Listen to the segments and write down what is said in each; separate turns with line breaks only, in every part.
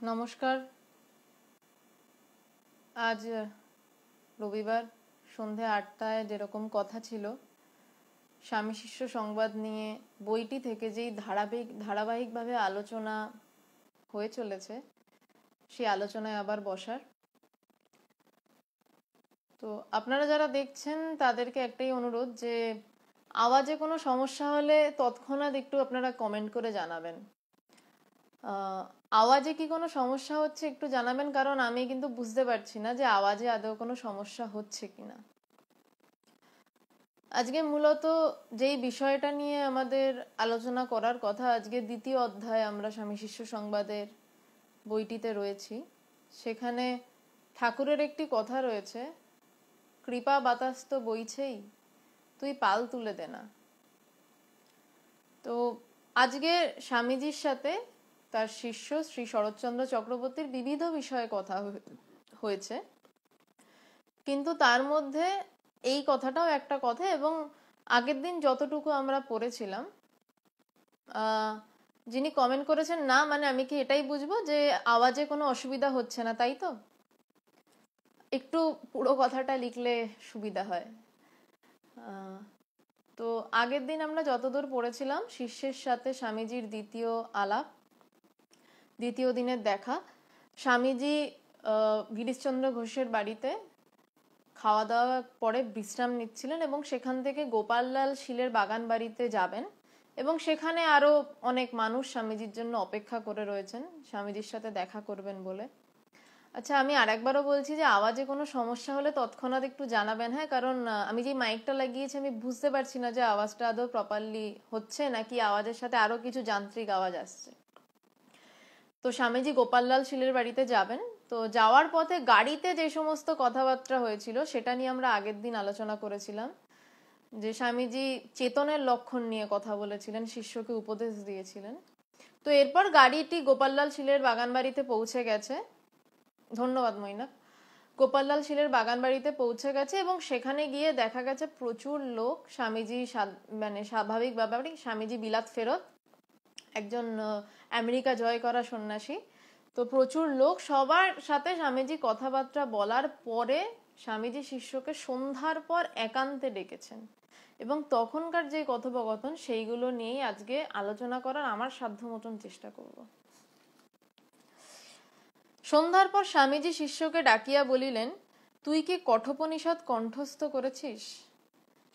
নমস্কার। আজ রবিবার সন্ধে 8টায় যেরকম কথা ছিল স্বামী শিষ্য সংবাদ নিয়ে বইটি থেকে যেই ধারাবাহিকভাবে আলোচনা হয়ে চলেছে সেই আলোচনায় আবার বসার। তো আপনারা যারা দেখছেন তাদেরকে একটাই অনুরোধ যে আওয়াজে কোনো সমস্যা হলে তৎক্ষণাৎ একটু আপনারা কমেন্ট করে জানাবেন। আওয়াজে কি কোনো সমস্যা হচ্ছে একটু জানাবেন, কারণ আমি কিন্তু বুঝতে পারছি না যে আওয়াজে আদৌ কোনো সমস্যা হচ্ছে কিনা। আজকে মূলত যেই বিষয়টা নিয়ে আমাদের আলোচনা করার কথা, আজকে দ্বিতীয় অধ্যায় আমরা স্বামী শিষ্য সংবাদের বইটিতে রয়েছি। সেখানে ঠাকুরের একটি কথা রয়েছে, কৃপা বাতাস তো বইছেই, তুই পাল তুলে দে না। তো আজকে স্বামীজির সাথে তার শিষ্য শ্রী শরৎচন্দ্র চক্রবর্তীর বিবিধ বিষয়ে কথা হয়েছে, কিন্তু তার মধ্যে এই কথাটাও একটা কথা। এবং আগের দিন যতটুকু আমরা পড়েছিলাম, যিনি কমেন্ট করেছেন, না মানে আমি কি এটাই বুঝবো যে আওয়াজে কোনো অসুবিধা হচ্ছে না, তাই তো? একটু পুরো কথাটা লিখলে সুবিধা হয়। তো আগের দিন আমরা যতদূর পড়েছিলাম, শিষ্যের সাথে স্বামীজির দ্বিতীয় আলাপ, দ্বিতীয় দিনের দেখা। স্বামীজি গিরিশচন্দ্র ঘোষের বাড়িতে খাওয়া দাওয়া পরে বিশ্রাম নিচ্ছিলেন এবং সেখান থেকে গোপাললাল শীলের বাগান বাড়িতে যাবেন, এবং সেখানে আরো অনেক মানুষ স্বামীজির জন্য অপেক্ষা করে রয়েছেন স্বামীজির সাথে দেখা করবেন বলে। আচ্ছা, আমি আরেকবারও বলছি যে আওয়াজে কোনো সমস্যা হলে তৎক্ষণাৎ একটু জানাবেন, হ্যাঁ? কারণ আমি যে মাইকটা লাগিয়েছি আমি বুঝতে পারছি না যে আওয়াজটা আদৌ প্রপারলি হচ্ছে নাকি আওয়াজের সাথে আরো কিছু যান্ত্রিক আওয়াজ আসছে। তো স্বামীজি গোপাললাল শীলের বাড়িতে যাবেন। তো যাওয়ার পথে গাড়িতে যে সমস্ত কথাবার্তা হয়েছিল সেটা নিয়ে আমরা আগের দিন আলোচনা করেছিলাম, যে স্বামীজি চেতনের লক্ষণ নিয়ে কথা বলেছিলেন, শিষ্যকে উপদেশ দিয়েছিলেন। তো এরপর গাড়িটি গোপাললাল শীলের বাগান বাড়িতে পৌঁছে গেছে। ধন্যবাদ মৈনাক। গোপাললাল শীলের বাগান বাড়িতে পৌঁছে গেছে এবং সেখানে গিয়ে দেখা গেছে প্রচুর লোক। স্বামীজি মানে স্বাভাবিক ব্যাপারই, স্বামীজি বিলাত ফেরত, একজন আমেরিকা জয় করা সন্ন্যাসী। তো প্রচুর লোক, সবার সাথে স্বামীজি কথাবার্তা বলার পরে স্বামীজি শিষ্যকে সন্ধ্যার পর একান্তে ডেকেছেন, এবং তখনকার যে কথোপকথন সেইগুলো নিয়েই আজকে আলোচনা করার আমার সাধ্য মতন চেষ্টা করব। সন্ধ্যার পর স্বামীজি শিষ্যকে ডাকিয়া বলিলেন, তুই কি কঠোপনিষদ কণ্ঠস্থ করেছিস?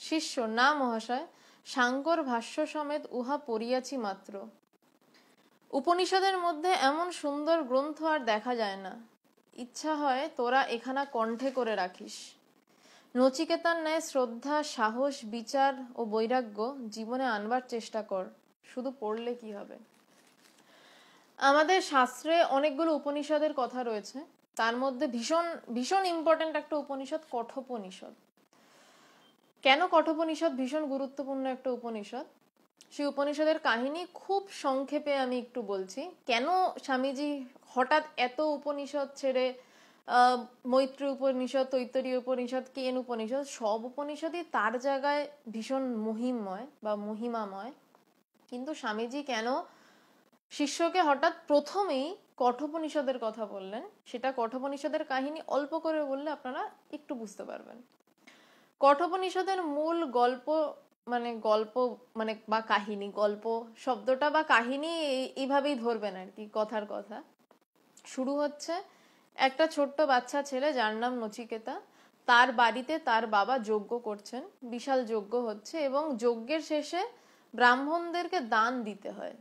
শিষ্য, না মহাশয়, সাঙ্কর ভাষ্য সমেত উহা পড়িয়াছি মাত্র। উপনিষদের মধ্যে এমন সুন্দর গ্রন্থ আর দেখা যায় না। ইচ্ছা হয় তোরা এখানা কণ্ঠে করে রাখিস। নচিকেতার ন্যায় শ্রদ্ধা, সাহস, বিচার ও বৈরাগ্য জীবনে আনবার চেষ্টা কর। শুধু পড়লে কি হবে? আমাদের শাস্ত্রে অনেকগুলো উপনিষদের কথা রয়েছে, তার মধ্যে ভীষণ ভীষণ ইম্পর্টেন্ট একটা উপনিষদ কঠোপনিষদ। কেন কঠোপনিষদ ভীষণ গুরুত্বপূর্ণ একটা উপনিষদ, সেই উপনিষদের কাহিনী খুব সংক্ষেপে আমি একটু বলছি। কেন স্বামীজি হঠাৎ এত উপনিষদ ছেড়ে মৈত্রী উপনিষদ, তৈত্তরীয় উপনিষদ, কেন উপনিষদ, সব উপনিষদই তার জায়গায় ভীষণ মহিমময় বা মহিমাময়, কিন্তু স্বামীজি কেন শিষ্যকে হঠাৎ প্রথমেই কঠোপনিষদের কথা বললেন, সেটা কঠোপনিষদের কাহিনী অল্প করে বললে আপনারা একটু বুঝতে পারবেন। কঠোপনিষদের মূল গল্প মানে বা কাহিনী, গল্প শব্দটা বা কাহিনী এইভাবেই ধরবেন আর কি, কথার কথা। শুরু হচ্ছে একটা ছোট্ট বাচ্চা ছেলে যার নাম নচিকেতা, তার বাড়িতে তার বাবা যজ্ঞ করছেন, বিশাল যজ্ঞ হচ্ছে, এবং যজ্ঞের শেষে ব্রাহ্মণদেরকে দান দিতে হয়।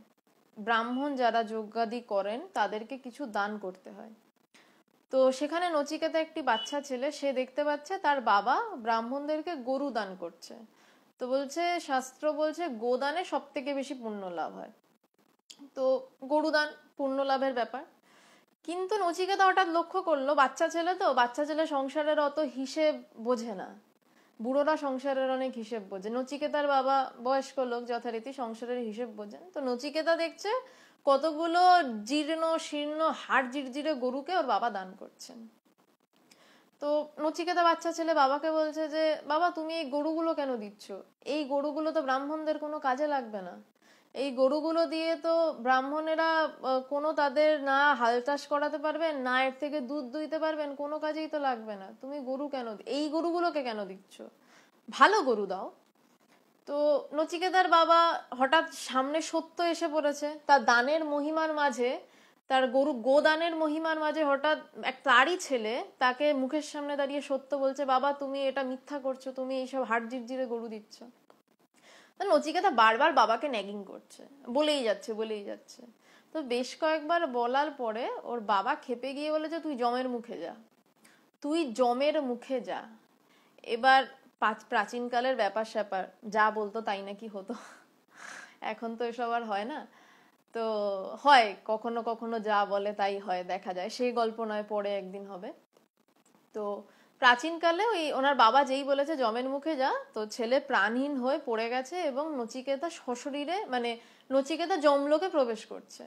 ব্রাহ্মণ যারা যজ্ঞাদি করেন তাদেরকে কিছু দান করতে হয়। তো সেখানে নচিকেতা একটি বাচ্চা ছেলে, সে দেখতে পাচ্ছে তার বাবা ব্রাহ্মণদেরকে গরু দান করছে। তো বলছে, শাস্ত্র বলছে গোদানে সব থেকে বেশি পুণ্য লাভ হয়, তো গরু দান পুণ্য লাভের ব্যাপার। কিন্তু নচিকেতা হঠাৎ লক্ষ্য করলো, বাচ্চা ছেলে তো, বাচ্চা ছেলে সংসারের অত হিসেব বোঝে না, বুড়োরা সংসারের অনেক হিসেব বোঝে, নচিকেতার বাবা বয়স্ক লোক, যথারীতি সংসারের হিসেব বোঝেন। তো নচিকেতা দেখছে কতগুলো জীর্ণ শীর্ণ হাড় জিরজিরে গরুকে ওর বাবা দান করছেন। তো নচিকেতা বাচ্চা ছেলে বাবাকে বলছে যে, বাবা তুমি এই গরুগুলো কেন দিচ্ছ? এই গরুগুলো তো ব্রাহ্মণদের কোনো কাজে লাগবে না, এই গরুগুলো দিয়ে তো ব্রাহ্মণেরা কোনো তাদের না হাল চাষ করাতে পারবেন, না এর থেকে দুধ দুইতে পারবেন, কোনো কাজেই তো লাগবে না। তুমি গরু কেন, এই গরুগুলোকে কেন দিচ্ছ? ভালো গরু দাও। তো নচিকেতার বাবা হঠাৎ সামনে সত্য এসে পড়েছে, তার দানের মহিমার মাঝে, তার গোদানের মহিমার মাঝে হঠাৎ তারই ছেলে তাকে মুখের সামনে দাঁড়িয়ে সত্য বলছে, বাবা তুমি এটা মিথ্যা করছো, তুমি এইসব হাড় জিরজিরে গরু দিচ্ছ। নচিকেতা বারবার বাবাকে ন্যাগিং করছে, বলেই যাচ্ছে। তো বেশ কয়েকবার বলার পরে ওর বাবা খেপে গিয়ে বলেছে, তুই জমের মুখে যা। এবার প্রাচীনকালের ব্যাপার স্যাপার যা বলতো তাই নাকি হতো, এখন তো এসব আর হয় না। তো হয় কখনো কখনো যা বলে তাই হয়, দেখা যায়, সেই গল্প নয়, পরে একদিন হবে। তো প্রাচীনকালে ওই ওনার বাবা যেই বলেছে জমের মুখে যা, তো ছেলে প্রাণহীন হয়ে পড়ে গেছে এবং নচিকেতা সশরীরে, মানে নচিকেতা যমলোকে প্রবেশ করছে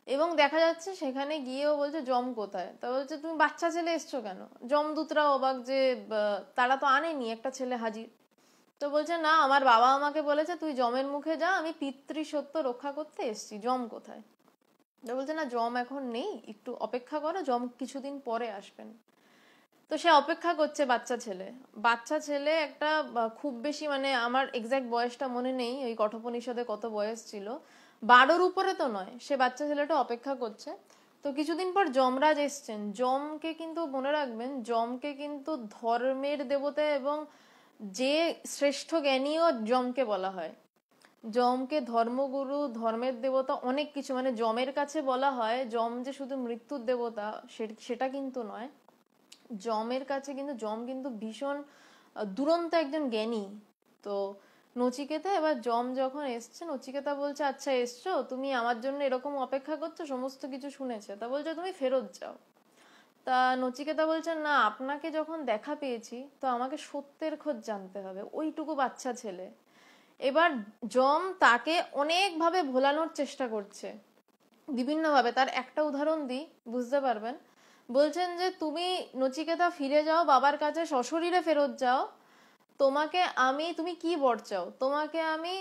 এবং দেখা যাচ্ছে সেখানে গিয়েও বলছে যম কোথায়। তা বলছে তুমি বাচ্চা ছেলে এসছো কেন? যমদূতরাও অবাক যে তারা তো আনেনি, একটা ছেলে হাজির। তো বলছে না, আমার বাবা আমাকে বলেছে তুই জমের মুখে যা, আমি পিতৃসত্য রক্ষা করতে এসছি, জম কোথায়? তো বলছে না, জম এখন নেই, একটু অপেক্ষা করো, জম কিছুদিন পরে আসবেন। তো সে অপেক্ষা করছে, বাচ্চা ছেলে একটা খুব বেশি, মানে আমার এক্সাক্ট বয়সটা মনে নেই, ওই কঠোপনিষদে কত বয়স ছিল, 12-র উপরে তো নয়, সে বাচ্চা ছেলেটা অপেক্ষা করছে। তো কিছুদিন পর যমরাজ এসছেন। যমকে কিন্তু মনে রাখবেন, যমকে কিন্তু ধর্মের দেবতা এবং যে শ্রেষ্ঠ জ্ঞানীও যমকে বলা হয়। যমকে ধর্মগুরু, ধর্মের দেবতা, অনেক কিছু, মানে যমের কাছে বলা হয় যম যে শুধু মৃত্যুর দেবতা সেটা কিন্তু নয়। যমের কাছে কিন্তু যম কিন্তু ভীষণ দুরন্ত একজন জ্ঞানী। তো নচিকেতা, এবার যম যখন এসছে, নচিকেতা বলছে আচ্ছা এসছো তুমি, আমার জন্য এরকম অপেক্ষা করছো, সমস্ত কিছু শুনেছে, তা বলছে তুমি ফেরত যাও। তা নচিকেতা বলছে না, আপনাকে যখন দেখা পেয়েছি তো আমাকে সত্যের খোঁজ জানতে হবে, ওইটুকু বাচ্চা ছেলে। এবার যম তাকে অনেকভাবে ভোলানোর চেষ্টা করছে, বিভিন্নভাবে। তার একটা উদাহরণ দিই, বুঝতে পারবেন। বলছেন যে তুমি নচিকেতা ফিরে যাও বাবার কাছে, সশরীরে ফেরত যাও, তুমি কি বর চাও? তোমাকে আমি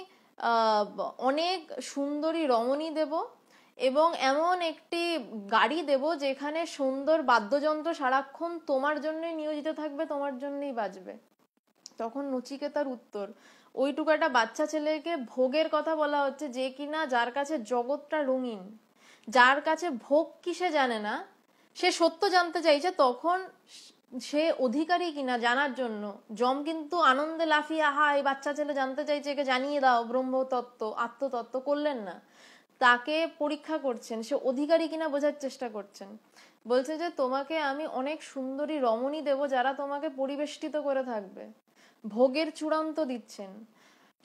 অনেক সুন্দরী রমণী দেব এবং এমন একটি গাড়ি দেব যেখানে সুন্দর বাদ্যযন্ত্র সারাক্ষণ তোমার জন্যই নিয়োজিত থাকবে, তোমার জন্যই বাজবে। তখন নচিকেতার উত্তর, ওইটুকু একটা বাচ্চা ছেলেকে ভোগের কথা বলা হচ্ছে, যে কিনা, যার কাছে জগৎটা রঙিন, যার কাছে ভোগ কি সে জানে না, সে সত্য জানতে চাইছে, তখন সে অধিকারী কিনা জানার জন্য যম কিন্তু আনন্দে লাফিয়ে, আহা এই বাচ্চা ছেলে জানতে চাইছে, একে জানিয়ে দাও ব্রহ্মতত্ত্ব, আত্মতত্ত্ব, করলেন না, তাকে পরীক্ষা করছেন, সে অধিকারী কিনা বোঝার চেষ্টা করছেন। বলছে যে তোমাকে আমি অনেক সুন্দরী রমণী দেব যারা তোমাকে পরিবেষ্টিত করে থাকবে। ভোগের চূড়ান্ত দিচ্ছেন,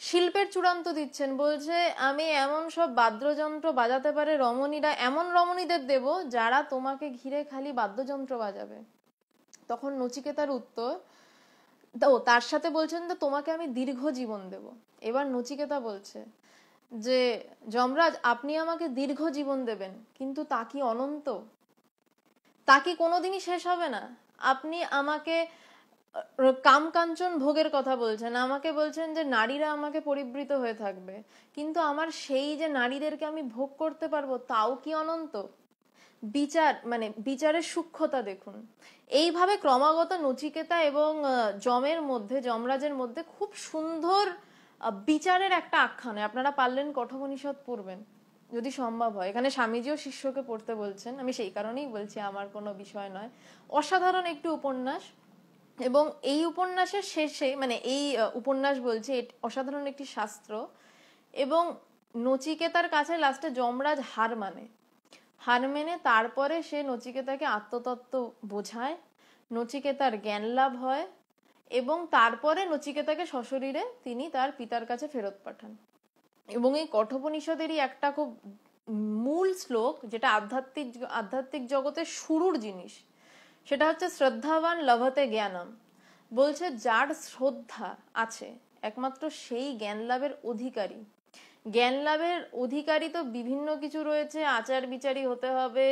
শিল্পের চূড়ান্ত দিচ্ছেন। বলছে আমি এমন সব বাদ্যযন্ত্র বাজাতে পারে রমণীরা, এমন রমণীদের দেব যারা তোমাকে ঘিরে খালি বাদ্যযন্ত্র বাজাবে। তখন নচিকেতার উত্তর, তার সাথে বলছেন যে তোমাকে আমি দীর্ঘ জীবন দেব। এবার নচিকেতা বলছে যে যমরাজ, আপনি আমাকে দীর্ঘ জীবন দেবেন, কিন্তু তা কি অনন্ত? তা কি কোনোদিনই শেষ হবে না? আপনি আমাকে কাম কাঞ্চন ভোগের কথা বলছেন, আমাকে বলছেন যে নারীরা আমাকে পরিবৃত হয়ে থাকবে, কিন্তু আমার সেই যে নারীদেরকে আমি ভোগ করতে পারবো, তাও কি অনন্ত? বিচারের সূক্ষ্মতা দেখুন। এইভাবে ক্রমাগত নচিকেতা এবং যমরাজের মধ্যে খুব সুন্দর বিচারের একটা আখ্যান। আপনারা পারলেন কঠোপনিষদ পড়বেন যদি সম্ভব হয়। এখানে স্বামীজিও শিষ্যকে পড়তে বলছেন, আমি সেই কারণেই বলছি, আমার কোনো বিষয় নয়। অসাধারণ একটি উপন্যাস, এবং এই উপন্যাসের শেষে, মানে এই উপন্যাস বলছি, অসাধারণ একটি শাস্ত্র। এবং নচিকেতার কাছে লাস্টে যমরাজ হার মেনে তারপরে সে নচিকেতাকে আত্মতত্ত্ব বোঝায়, নচিকেতার জ্ঞান লাভ হয় এবং তারপরে নচিকেতাকে সশরীরে তিনি তার পিতার কাছে ফেরত পাঠান। এবং এই কঠোপনিষদেরই একটা খুব মূল শ্লোক, যেটা আধ্যাত্মিক জগতের শুরুর জিনিস, সেটা হচ্ছে শ্রদ্ধাবান লভতে জ্ঞানম। বলছে যার শ্রদ্ধা আছে একমাত্র সেই জ্ঞান লাভের অধিকারী। জ্ঞান লাভের অধিকারী তো বিভিন্ন কিছু রয়েছে, আচার বিচারী হতে হবে,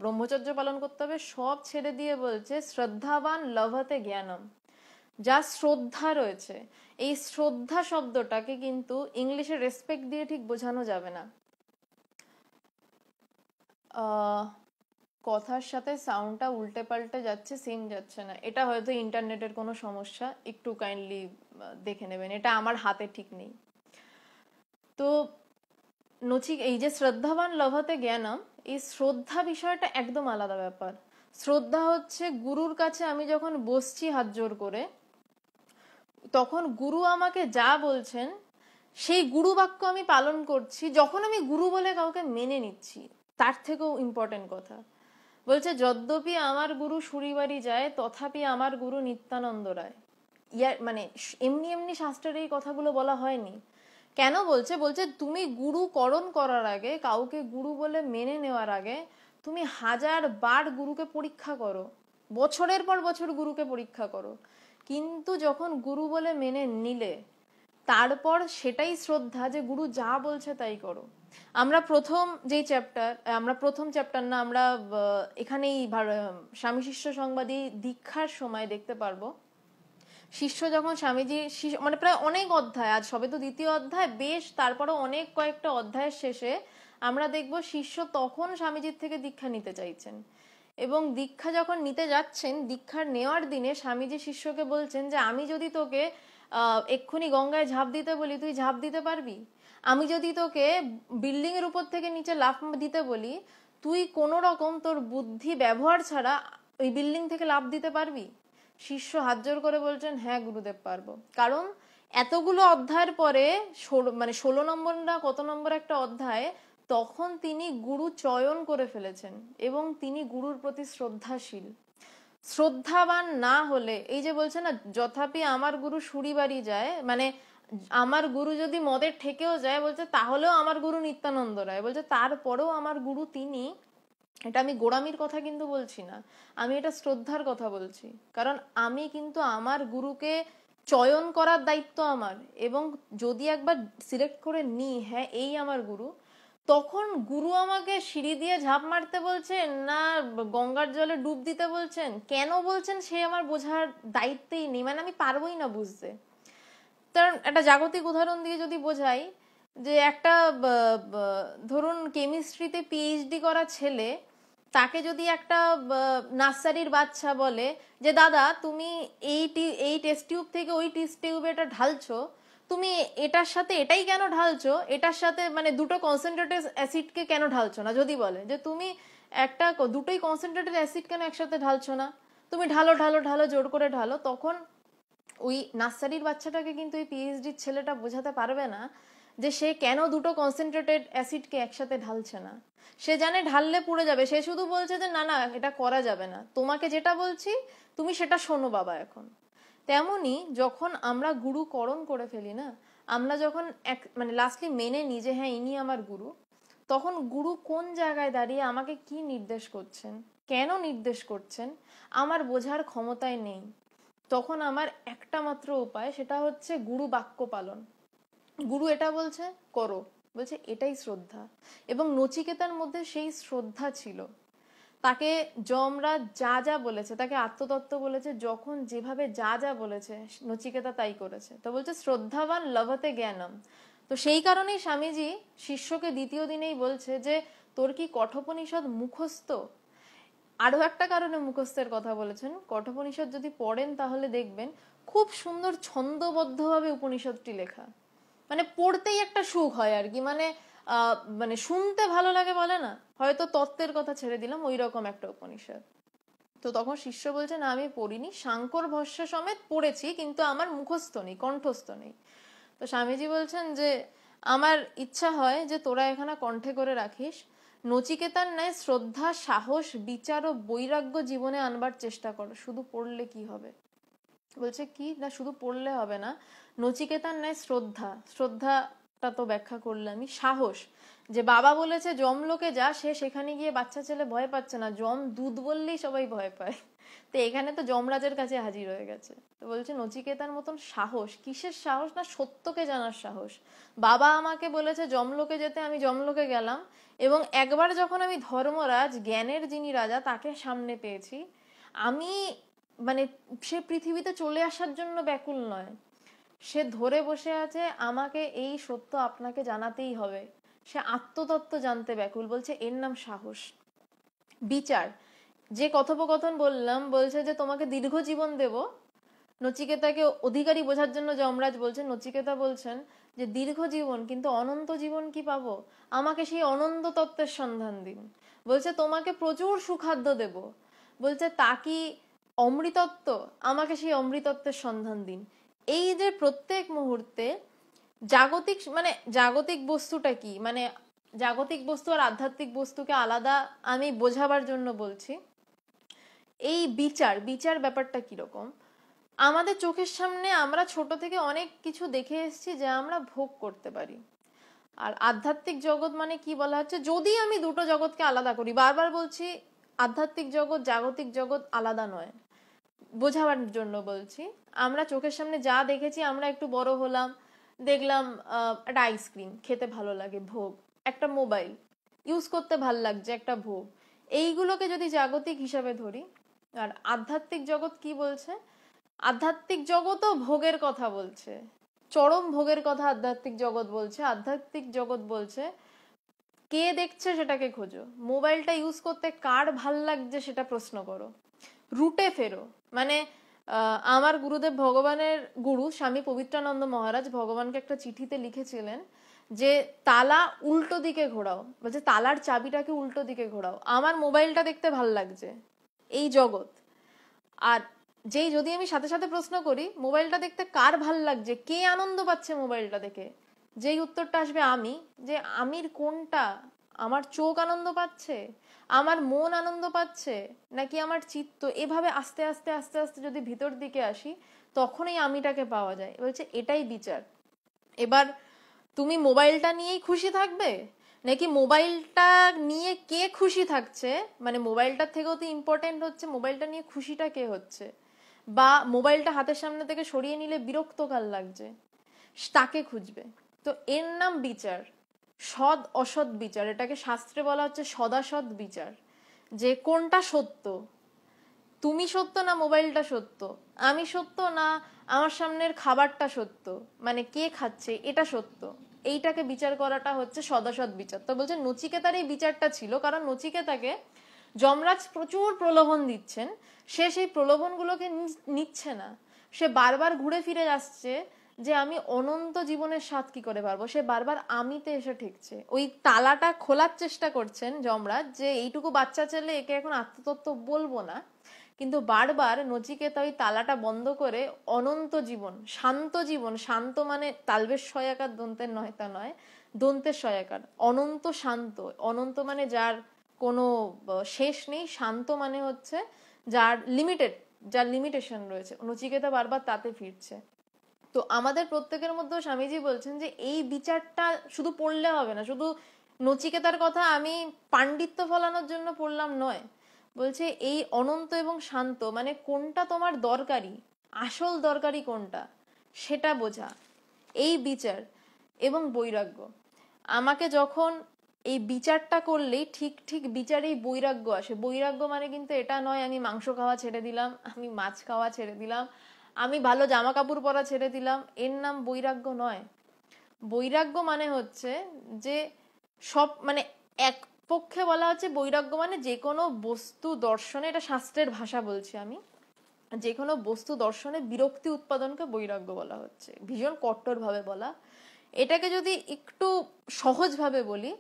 ব্রহ্মচর্য পালন করতে হবে, সব ছেড়ে দিয়ে বলছে শ্রদ্ধাবান লভতে জ্ঞানম। যা শ্রদ্ধা রয়েছে এই শ্রদ্ধা শব্দটাকে কিন্তু ইংলিশে রেসপেক্ট দিয়ে ঠিক বোঝানো যাবে না। কথার সাথে সাউন্ডটা উল্টে পাল্টে যাচ্ছে, সেম যাচ্ছে না। এটা হয়তো ইন্টারনেটের কোনো সমস্যা, একটু কাইন্ডলি দেখে নেবেন, এটা আমার হাতে ঠিক নেই। তো এই যে শ্রদ্ধাবান লভতে জ্ঞানম, এই শ্রদ্ধা বিষয়টা একদম আলাদা ব্যাপার। শ্রদ্ধা হচ্ছে গুরুর কাছে আমি যখন বসছি হাত জোর করে, তখন গুরু আমাকে যা বলছেন সেই গুরু বাক্য আমি পালন করছি, যখন আমি গুরু বলে কাউকে মেনে নিচ্ছি। তার থেকেও ইম্পর্টেন্ট কথা বলছে, যদ্যপি আমার গুরু সুরিবাড়ি যায়, তথাপি আমার গুরু নিত্যানন্দ রায়। মানে এমনি এমনি শাস্ত্রের এই কথাগুলো বলা হয়নি। কেন বলছে? বলছে তুমি গুরুকরণ করার আগে, কাউকে গুরু বলে মেনে নেওয়ার আগে তুমি 1000 বার গুরুকে পরীক্ষা করো, বছরের পর বছর গুরুকে পরীক্ষা করো। কিন্তু যখন গুরু বলে মেনে নিলে, তারপর সেটাই শ্রদ্ধা যে গুরু যা বলছে তাই করো। আমরা প্রথম চ্যাপ্টার না, আমরা এখানেই স্বামী শিষ্য সংবাদী দীক্ষার সময় দেখতে পারবো, শিষ্য যখন স্বামীজি মানে প্রায় অনেক অধ্যায়, আজ সবে তো 2য় অধ্যায়, বেশ তারপরে অনেক কয়েকটা অধ্যায়ের শেষে আমরা দেখবো শিষ্য তখন স্বামীজির থেকে দীক্ষা নিতে চাইছেন, এবং দীক্ষা যখন নিতে যাচ্ছেন, দীক্ষার নেওয়ার দিনে স্বামীজি শিষ্যকে বলছেন যে আমি যদি তোকে এক্ষুনি গঙ্গায় ঝাঁপ দিতে বলি, তুই ঝাঁপ দিতে পারবি? আমি যদি তোকে বিল্ডিং এর উপর থেকে নিচে লাফ দিতে বলি, তুই কোনো রকম তোর বুদ্ধি ব্যবহার ছাড়া ওই বিল্ডিং থেকে লাফ দিতে পারবি? শিষ্য হাত জোর করে বলছেন, হ্যাঁ গুরুদেব পারবো। কারণ এতগুলো অধ্যায়ের পরে, মানে 16 নম্বর না কত নম্বর একটা অধ্যায়ে, তখন তিনি গুরু চয়ন করে ফেলেছেন এবং তিনি গুরুর প্রতি শ্রদ্ধাশীল। শ্রদ্ধাবান না হলে, এই যে বলছে না, যথাপি আমার গুরু সুরিবাড়ি যায়, মানে আমার গুরু যদি মদের ঠেকেও যায়, বলছে তাহলেও আমার গুরু নিত্যানন্দ রায়, বলছে তারপরেও আমার গুরু তিনি। এটা আমি গোড়ামির কথা কিন্তু বলছি না, আমি এটা শ্রদ্ধার কথা বলছি। কারণ আমি কিন্তু আমার গুরুকে চয়ন করার দায়িত্ব আমার, এবং যদি একবার সিলেক্ট করে নিই হ্যাঁ এই আমার গুরু, তখন গুরু আমাকে সিঁড়ি দিয়ে ঝাঁপ মারতে বলছেন না গঙ্গার জলে ডুব দিতে বলছেন, কেন বলছেন সে আমার বোঝার দায়িত্বেই নেই, মানে আমি পারবোই না বুঝতে। কারণ একটা জাগতিক উদাহরণ দিয়ে যদি বোঝাই, যে একটা ধরুন কেমিস্ট্রিতে পিএইচডি করা ছেলে, তাকে যদি একটা নার্সারির বাচ্চা বলে যে দাদা তুমি এই টেস্ট টিউব থেকে ওই টেস্ট টিউবে এটা ঢালছো, তুমি এটার সাথে এটাই কেন ঢালছো, এটার সাথে মানে দুটো কনসেন্ট্রেটেড অ্যাসিডকে কেন ঢালছো না, যদি বলে যে তুমি দুটোই কনসেন্ট্রেটেড অ্যাসিড কেন একসাথে ঢালছো না, তুমি ঢালো ঢালো ঢালো জোর করে ঢালো, তখন ওই নার্সারির বাচ্চাটাকে কিন্তু ওই পিএইচডির ছেলেটা বোঝাতে পারবে না যে সে কেন দুটো কনসেন্ট্রেটেড অ্যাসিডকে একসাথে ঢালছে না। সে জানে ঢাললে পুড়ে যাবে, সে শুধু বলছে যে না না এটা করা যাবে না, তোমাকে যেটা বলছি তুমি সেটা শোনো বাবা এখন। তেমনি যখন আমরা গুরুকরণ করে ফেলি না, আমরা যখন মানে লাস্টলি মেনে নিই যে হ্যাঁ ইনি আমার গুরু, তখন গুরু কোন জায়গায় দাঁড়িয়ে আমাকে কি নির্দেশ করছেন, কেন নির্দেশ করছেন, আমার বোঝার ক্ষমতায় নেই। তখন আমার একটা মাত্র উপায়, সেটা হচ্ছে গুরু বাক্য পালন। গুরু এটা বলছে করো, বলছে এটাই শ্রদ্ধা। এবং নচিকেতার মধ্যে সেই শ্রদ্ধা ছিল। তাকে যমরাজ যা যা বলেছে, তাকে আত্মতত্ত্ব বলেছে, যখন যেভাবে যা যা বলেছে নচিকেতা তাই করেছে। তো বলছে শ্রদ্ধাবান লভতে জ্ঞানম। তো সেই কারণেই স্বামীজি শিষ্যকে 2য় দিনেই বলছে যে তোর কি কঠোপনিষদ মুখস্থ? আরো একটা কারণে মুখস্থের কথা বলেছেন, কঠোপনিষদ যদি পড়েন তাহলে দেখবেন খুব সুন্দর ছন্দবদ্ধভাবে উপনিষদটি লেখা, মানে পড়তেই একটা সুখ হয় আর কি, মানে শুনতে ভালো লাগে বলে না, হয়তো তত্ত্বের কথা ছেড়ে দিলাম, ওই রকম একটা উপনিষদ। তো তখন শিষ্য বলছে না আমি পড়িনি, শাঙ্কর ভস্য সমেত পড়েছি, কিন্তু আমার মুখস্থ নেই, কণ্ঠস্থ নেই। তো স্বামীজি বলছেন যে আমার ইচ্ছা হয় যে তোরা এখানে কণ্ঠে করে রাখিস, নচিকেতার ন্যায় শ্রদ্ধা, সাহস, বিচার ও বৈরাগ্য জীবনে আনবার চেষ্টা কর। শুধু পড়লে কি হবে? বলছে কি না, শুধু পড়লে হবে না, নচিকেতার ন্যায় শ্রদ্ধাটা তো ব্যাখ্যা করলামই, সাহস, যে বাবা বলেছে যমলোকে যা, সে সেখানে গিয়ে বাচ্চা ছেলে ভয় পাচ্ছে না, যম দুধ বললেই সবাই ভয় পায়, তো এখানে তো যমরাজের কাছে হাজির হয়ে গেছে। তো বলছে নচিকেতার মতন সাহস, কিসের সাহস না সত্যকে জানার সাহস। বাবা আমাকে বলেছে যমলোকে যেতে, আমি যমলোকে গেলাম, এবং একবার যখন আমি ধর্মরাজ, জ্ঞানের যিনি রাজা, তাকে সামনে পেয়েছি, আমি মানে সে পৃথিবীতে চলে আসার জন্য ব্যাকুল নয়, সে ধরে বসে আছে আমাকে এই সত্য আপনাকে জানাতেই হবে, সে আত্মতত্ত্ব জানতে ব্যাকুল, বলছে এর নাম সাহস। বিচার, যে কথোপকথন বললাম, বলছে যে তোমাকে দীর্ঘ জীবন দেব, নচিকেতাকে অধিকারী বোঝার জন্য যমরাজ বলছেন, নচিকেতা বলছেন যে দীর্ঘ জীবন কিন্তু অনন্ত জীবন কি পাবো, আমাকে সেই অনন্ত তত্ত্বের সন্ধান দিন। বলছে তোমাকে প্রচুর সুখাদ্য দেব, বলছে তা কি অমৃতত্ব, আমাকে সেই অমৃতত্বের সন্ধান দিন। এই যে প্রত্যেক মুহূর্তে জাগতিক, মানে জাগতিক বস্তুটা কি, মানে জাগতিক বস্তু আর আধ্যাত্মিক বস্তুকে আলাদা আমি বোঝাবার জন্য বলছি। এই বিচার, বিচার ব্যাপারটা কিরকম, আমাদের চোখের সামনে আমরা ছোট থেকে অনেক কিছু দেখে এসেছি যা আমরা ভোগ করতে পারি। আর আধ্যাত্মিক জগৎ মানে কি বলা হচ্ছে, যদি আমি দুটো জগৎকে আলাদা করি, বারবার বলছি আধ্যাত্মিক জগৎ জাগতিক জগৎ আলাদা নয়, বোঝাবার জন্য বলছি। আমরা চোখের সামনে যা দেখেছি, আমরা একটু বড় হলাম, দেখলাম একটা আইসক্রিম খেতে ভালো লাগে, ভোগ, একটা মোবাইল ইউজ করতে ভাল লাগছে, একটা ভোগ, এইগুলোকে যদি জাগতিক হিসাবে ধরি। আর আধ্যাত্মিক জগৎ কি বলছে, আধ্যাত্মিক জগৎও ভোগের কথা বলছে, চরম ভোগের কথা আধ্যাত্মিক জগৎ বলছে। আধ্যাত্মিক জগৎ বলছে কে দেখছে সেটাকে খোঁজো, মোবাইলটা ইউজ করতে কার ভাল লাগছে সেটা প্রশ্ন করো, রুটে ফেরো। মানে আমার গুরুদেব, ভগবানের গুরু স্বামী পবিত্রানন্দ মহারাজ ভগবানকে একটা চিঠিতে লিখেছিলেন যে তালা উল্টো দিকে ঘোরাও, বলছে তালার চাবিটাকে উল্টো দিকে ঘোরাও, আমার মোবাইলটা দেখতে ভাল লাগছে, এই জগৎ। আর যেই যদি আমি সাথে সাথে প্রশ্ন করি মোবাইলটা দেখতে কার ভাল লাগছে, কে আনন্দ পাচ্ছে মোবাইলটা দেখে, যেই উত্তরটা আসবে আমি, যে আমির কোনটা, আমার চোখ আনন্দ পাচ্ছে, আমার মন আনন্দ পাচ্ছে, নাকি আমার চিত্ত, এভাবে আস্তে আস্তে আস্তে আস্তে যদি ভিতর দিকে আসি তখনই আমিটাকে পাওয়া যায়। বলছে এটাই বিচার। এবার তুমি মোবাইলটা নিয়েই খুশি থাকবে, নাকি মোবাইলটা নিয়ে কে খুশি থাকছে, মানে মোবাইলটার থেকেও তো ইম্পর্টেন্ট হচ্ছে মোবাইলটা নিয়ে খুশিটা কে হচ্ছে, বা মোবাইলটা হাতের সামনে থেকে সরিয়ে নিলে বিরক্তকার লাগছে, তাকে খুঁজবে। তো এর নাম বিচার, সৎ অসৎ বিচার। এটাকে শাস্ত্রে বলা হচ্ছে সদাসৎ বিচার, যে কোনটা সত্য, তুমি সত্য না মোবাইলটা সত্য, আমি সত্য না আমার সামনের খাবারটা সত্য, মানে কে খাচ্ছে এটা সত্য, এইটাকে বিচার করাটা হচ্ছে সদাসৎ বিচার। তো বলছে নচিকেতার এই বিচারটা ছিল, কারণ নচিকেতাকে যমরাজ প্রচুর প্রলোভন দিচ্ছেন, সে সেই প্রলোভনগুলোকে নিচ্ছে না, সে বারবার ঘুরে ফিরে আসছে যে আমি অনন্ত জীবনের স্বাদ কি করে পারবো, সে বারবার আমিতে এসে ঠেকছে। ওই তালাটা খোলার চেষ্টা করছেন যমরাজ, যে এইটুকু বাচ্চা ছেলে, একে এখন আত্মতত্ত্ব বলবো না, কিন্তু বারবার নচিকেতা ওই তালাটা বন্ধ করে অনন্ত জীবন, শান্ত জীবন, শান্ত মানে তালবের সয়াকার দন্তের নয়, তা নয়, দন্তের সয়াকার, অনন্ত শান্ত, অনন্ত মানে যার কোনো শেষ নেই, শান্ত মানে হচ্ছে যার লিমিটেড, যার লিমিটেশন রয়েছে, নচিকেতা বারবার তাতে ফিরছে। তো আমাদের প্রত্যেকের মধ্যে স্বামীজি বলছেন যে এই বিচারটা শুধু পড়লে হবে না, শুধু নচিকেতার কথা আমি পাণ্ডিত্য ফলানোর জন্য পড়লাম নয়, বলছে এই অনন্ত এবং শান্ত মানে কোনটা তোমার দরকারি, আসল দরকারি কোনটা সেটা বোঝা, এই বিচার এবং বৈরাগ্য। আমাকে যখন এই বিচারটা করলেই ঠিক ঠিক বিচারেই বৈরাগ্য আসে। বৈরাগ্য মানে কিন্তু এটা নয় আমি মাংস খাওয়া ছেড়ে দিলাম, আমি মাছ খাওয়া ছেড়ে দিলাম, আমি ভালো জামা কাপড় পরা ছেড়ে দিলাম, এর নাম বৈরাগ্য নয়। বৈরাগ্য মানে হচ্ছে যে সব, মানে এক পক্ষে বলা হচ্ছে বৈরাগ্য মানে যে কোনো বস্তু দর্শনে, এটা শাস্ত্রের ভাষা বলছি আমি, যে কোনো বস্তু দর্শনে বিরক্তি উৎপাদনকে বৈরাগ্য বলা হচ্ছে, ভীষণ কট্টর ভাবে বলা। এটাকে যদি একটু সহজ ভাবে বলি,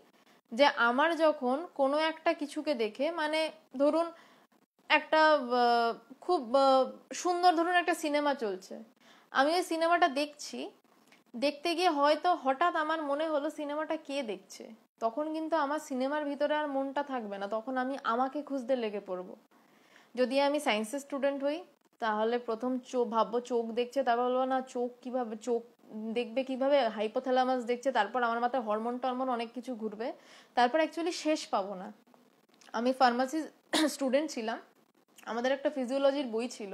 যে আমার যখন কোনো একটা কিছুকে দেখে, মানে ধরুন একটা খুব সুন্দর, ধরুন একটা সিনেমা চলছে, আমি ওই সিনেমাটা দেখছি, দেখতে গিয়ে হয়তো হঠাৎ আমার মনে হলো সিনেমাটা কে দেখছে, তখন কিন্তু আমার সিনেমার ভিতরে আর মনটা থাকবে না, তখন আমি আমাকে খুঁজতে লেগে পড়বো। যদি আমি সায়েন্সের স্টুডেন্ট হই তাহলে প্রথম ভাববো চোখ দেখছে, তারপর বলবো না চোখ কিভাবে, চোখ দেখবে কিভাবে, হাইপোথ্যালামাস দেখছে, তারপর আমার মাথায় হরমোন টরমোন অনেক কিছু ঘুরবে, তারপর অ্যাকচুয়ালি শেষ পাবো না। আমি ফার্মাসি স্টুডেন্ট ছিলাম, আমাদের একটা ফিজিওলজির বই ছিল,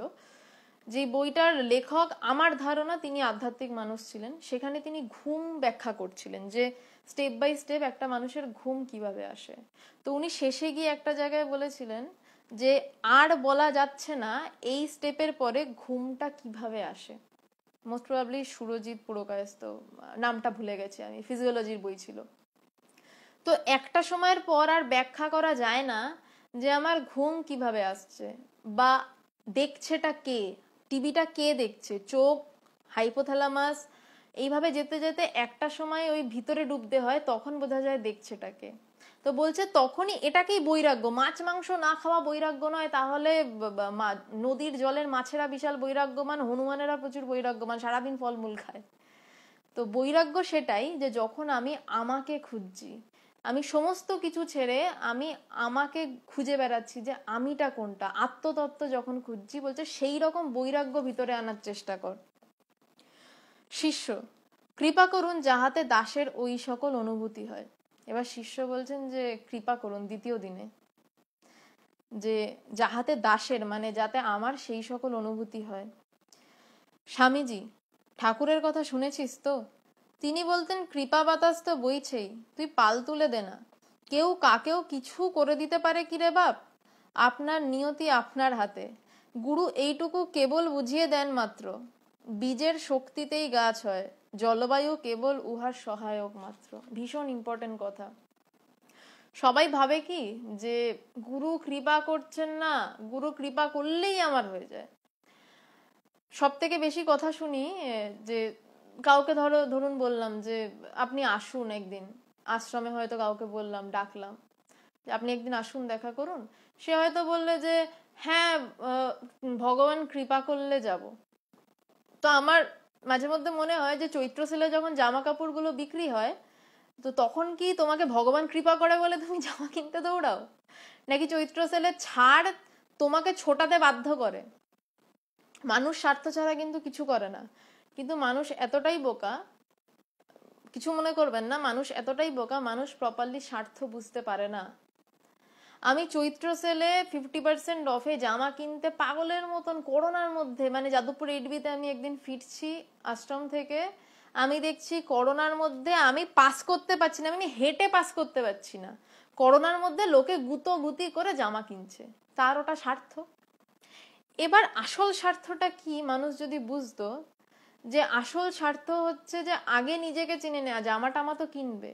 যে বইটার লেখক আমার ধারণা তিনি আধ্যাত্মিক মানুষ ছিলেন, সেখানে তিনি ঘুম ব্যাখ্যা করছিলেন যে স্টেপ বাই স্টেপ একটা মানুষের ঘুম কিভাবে আসে। তো উনি শেষে গিয়ে একটা জায়গায় বলেছিলেন যে আর বলা যাচ্ছে না এই স্টেপের পরে ঘুমটা কিভাবে আসে। মোস্ট প্রবাবলি সুরজিৎ পুরকায়স্থ, নামটা ভুলে গেছি আমি, ফিজিওলজির বই ছিল। তো একটা সময়ের পর আর ব্যাখ্যা করা যায় না যে আমার ঘুম কিভাবে আসছে, বা দেখছেটা কে, টিভিটা কে দেখছে, চোখ, হাইপোথ্যালামাস, এইভাবে যেতে যেতে একটা সময় ওই ভিতরে ডুবতে হয়, তখন বোঝা যায় দেখছেটাকে। তো বলছে তখনই এটাকেই বৈরাগ্য, মাছ মাংস না খাওয়া বৈরাগ্য নয়, তাহলে নদীর জলের মাছেরা বিশাল বৈরাগ্যমান, হনুমানেরা প্রচুর বৈরাগ্যমান, সারাদিন ফলমূল খায়। তো বৈরাগ্য সেটাই যে যখন আমি আমাকে খুঁজছি, আমি সমস্ত কিছু ছেড়ে আমি আমাকে খুঁজে বেড়াচ্ছি যে আমিটা কোনটা, আত্মতত্ত্ব যখন খুঁজছি, বলছে সেই রকম বৈরাগ্য ভিতরে আনার চেষ্টা কর। শিষ্য, কৃপা করুন যাহাতে দাসের ওই সকল অনুভূতি হয়। এবার শিষ্য বলছেন যে কৃপা করুন দ্বিতীয় দিনে, যে যাহাতে দাসের মানে যাতে আমার সেই সকল অনুভূতি হয়। স্বামীজি, ঠাকুরের কথা শুনেছিস তো? তিনি বলতেন কৃপা বাতাস তো বইছেই, তুই পাল তুলে দে না। কেউ কাকেও কিছু করে দিতে পারে কি রে বাপ? আপনার নিয়তি আপনার হাতে। গুরু এইটুকু কেবল বুঝিয়ে দেন মাত্র, বীজের শক্তিতেই গাছ হয়, জলবায়ু কেবল উহার সহায়ক মাত্র। ভীষণ ইম্পর্টেন্ট কথা। সবাই ভাবে কি যে গুরু কৃপা করছেন না, গুরু কৃপা করলেই আমার হয়ে যায়। সব থেকে বেশি কথা শুনি যে কাউকে ধরুন বললাম যে আপনি আসুন একদিন আশ্রমে, হয়তো কাউকে বললাম, ডাকলাম যে আপনি একদিন আসুন দেখা করুন, সে হয়তো বললে যে হ্যাঁ ভগবান কৃপা করলে যাব। তো আমার মাঝে মধ্যে মনে হয় যে চৈত্র সেলে যখন জামা কাপড়গুলো বিক্রি হয়, তো তখন কি তোমাকে ভগবান কৃপা করে বলে তুমি জামা কিনতে দৌড়াও, নাকি চৈত্র সেলের ছাড় তোমাকে ছোটাতে বাধ্য করে? মানুষ স্বার্থ ছাড়া কিন্তু কিছু করে না, কিন্তু মানুষ এতটাই বোকা, কিছু মনে করবেন না, মানুষ এতটাই বোকা, মানুষ প্রপারলি স্বার্থ বুঝতে পারে না। আমি চৈত্র সেলে 50% অফে জামা কিনতে পাগলের মতন, করোনার মধ্যে, মানে যাদবপুর 8B-তে আমি একদিন ফিরছি আশ্রম থেকে, আমি দেখছি করোনার মধ্যে আমি পাস করতে পারছি না, আমি হেঁটে পাস করতে পারছি না, করোনার মধ্যে লোকে গুতো গুতি করে জামা কিনছে, তার ওটা স্বার্থ? এবার আসল স্বার্থটা কি মানুষ যদি বুঝতো, যে আসল স্বার্থ হচ্ছে যে আগে নিজেকে চিনে নেওয়া, জামা টামা তো কিনবে।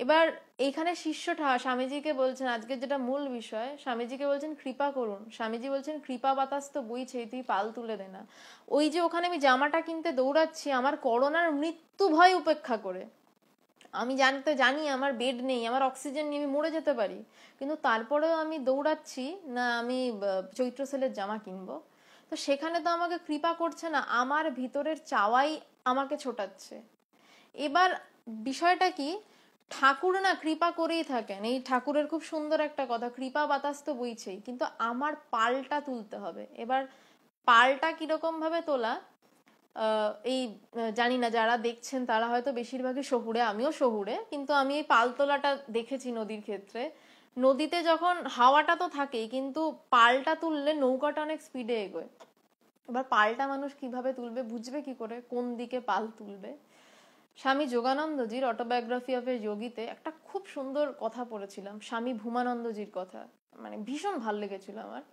এবার এইখানে শিষ্যটা স্বামীজিকে বলছেন, আজকে যেটা মূল বিষয়, স্বামীজিকে বলছেন কৃপা করুন, স্বামীজি বলছেন কৃপা বাতাস তো বইছেই, তুই পাল তুলে দে না। ওই যে ওখানে আমি জামাটা কিনতে দৌড়াচ্ছি আমার করোনার মৃত্যু ভয় উপেক্ষা করে, আমি জানি আমার বেড নেই, আমার অক্সিজেন নেই, আমি মরে যেতে পারি, কিন্তু তারপরেও আমি দৌড়াচ্ছি না আমি চৈত্র সেলের জামা কিনবো। তো সেখানে তো আমাকে কৃপা করছে না, আমার ভিতরের চাওয়াই আমাকে ছোটাচ্ছে। এবার বিষয়টা কি, ঠাকুর না কৃপা করেই থাকেন, এই ঠাকুরের খুব সুন্দর একটা কথা, কৃপা বাতাস তো বইছেই, কিন্তু আমার পালটা তুলতে হবে। এবার পালটা কিরকম ভাবে তোলা, এই জানি না যারা দেখছেন তারা হয়তো বেশিরভাগই শহুরে, আমিও শহুরে, কিন্তু আমি এই পাল তোলাটা দেখেছি নদীর ক্ষেত্রে। নদীতে যখন হাওয়াটা তো থাকেই, কিন্তু পালটা তুললে নৌকাটা অনেক স্পিডে এগোয়। এবার পালটা মানুষ কিভাবে তুলবে, বুঝবে কি করে কোন দিকে পাল তুলবে? স্বামী যোগানন্দজির অটোবায়োগ্রাফি অফ এ যোগীতে একটা খুব সুন্দর কথা পড়েছিলাম, স্বামী ভূমানন্দজির কথা, মানে ভীষণ ভাল লেগেছিল আমার।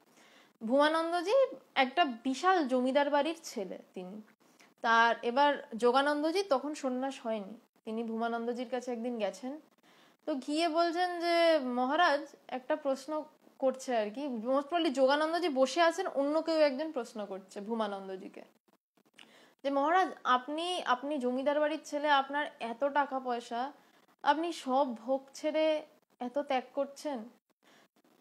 ভূমানন্দজি একটা বিশাল জমিদার বাড়ির ছেলে তিনি, তার এবার যোগানন্দজি তখন সন্ন্যাস হয়নি, তিনি ভূমানন্দজির কাছে একদিন গেছেন, তো গিয়ে বলছেন যে মহারাজ একটা প্রশ্ন করছে আর কি, মোস্ট প্রবাবলি যোগানন্দজি বসে আছেন, অন্য কেউ একজন প্রশ্ন করছে ভূমানন্দজিকে, যে মহারাজ আপনি জমিদার বাড়ির ছেলে, আপনার এত টাকা পয়সা, আপনি সব ভোগ ছেড়ে এত ত্যাগ করছেন,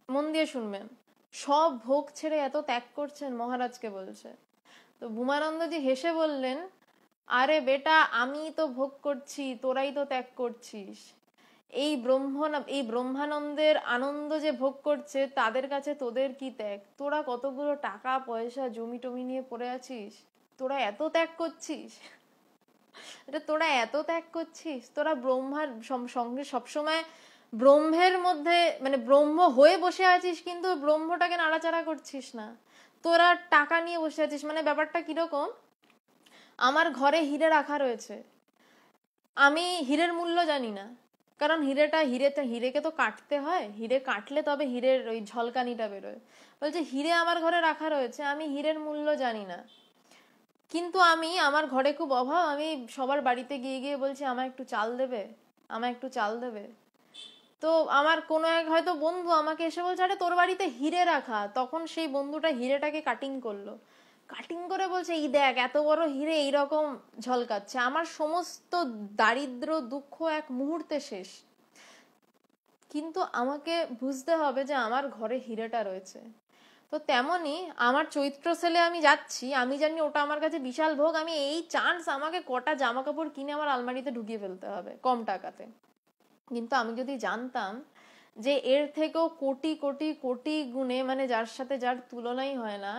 মন দিয়ে শুনবেন, সব ভোগ ছেড়ে এত ত্যাগ করছেন, মহারাজকে বলছে। তো ভূমানন্দজি হেসে বললেন, আরে বেটা, আমি তো ভোগ করছি, তোরাই তো ত্যাগ করছিস। এই ব্রহ্মানন্দের আনন্দ যে ভোগ করছে, তাদের কাছে তোদের কি ত্যাগ? তোরা কতগুলো টাকা পয়সা জমি টমি নিয়ে পড়ে আছিস, তোরা এত ত্যাগ করছিস, তোরা এত ত্যাগ করছিস, তোরা ব্রহ্মার সঙ্গে সবসময় ব্রহ্মের মধ্যে, মানে ব্রহ্ম হয়ে বসে আছিস, কিন্তু ব্রহ্মটাকে নাড়াচাড়া করছিস না, তোরা টাকা নিয়ে বসে আছিস। মানে ব্যাপারটা কিরকম, আমার ঘরে হিরে রাখা রয়েছে, আমি হিরের মূল্য জানি না, কারণ হিরেকে তো কাটতে হয়, হিরে কাটলে তবে হিরের ওই ঝলকানিটা বেরোয়। বলছে হিরে আমার ঘরে রাখা রয়েছে, আমি হিরের মূল্য জানি না, কিন্তু আমি, আমার ঘরে খুব অভাব, আমি সবার বাড়িতে গিয়ে গিয়ে বলছি আমায় একটু চাল দেবে, আমায় একটু চাল দেবে। তো আমার কোনো এক হয়তো বন্ধু আমাকে এসে বলছে আরে তোর বাড়িতে হিরে রাখা, তখন সেই বন্ধুটা হিরেটাকে কাটিং করলো, কাটিং করে বলছে এই দেখ এত বড় হিরে এইরকম ঝলকাচ্ছে। আমার সমস্ত দারিদ্র দুঃখ এক মুহূর্তে শেষ। কিন্তু আমাকে বুঝতে হবে যে আমার ঘরে হিরেটা রয়েছে। তো তেমনি আমার চৈত্র সেলে আমি যাচ্ছি, আমি জানি ওটা আমার কাছে বিশাল ভোগ, আমি এই চান্স আমাকে কটা জামা কাপড় কিনে আমার আলমারিতে ঢুকিয়ে ফেলতে হবে কম টাকাতে। কিন্তু আমি যদি জানতাম যে এর থেকেও কোটি কোটি কোটি গুণে, মানে যার সাথে যার তুলনাই হয় না,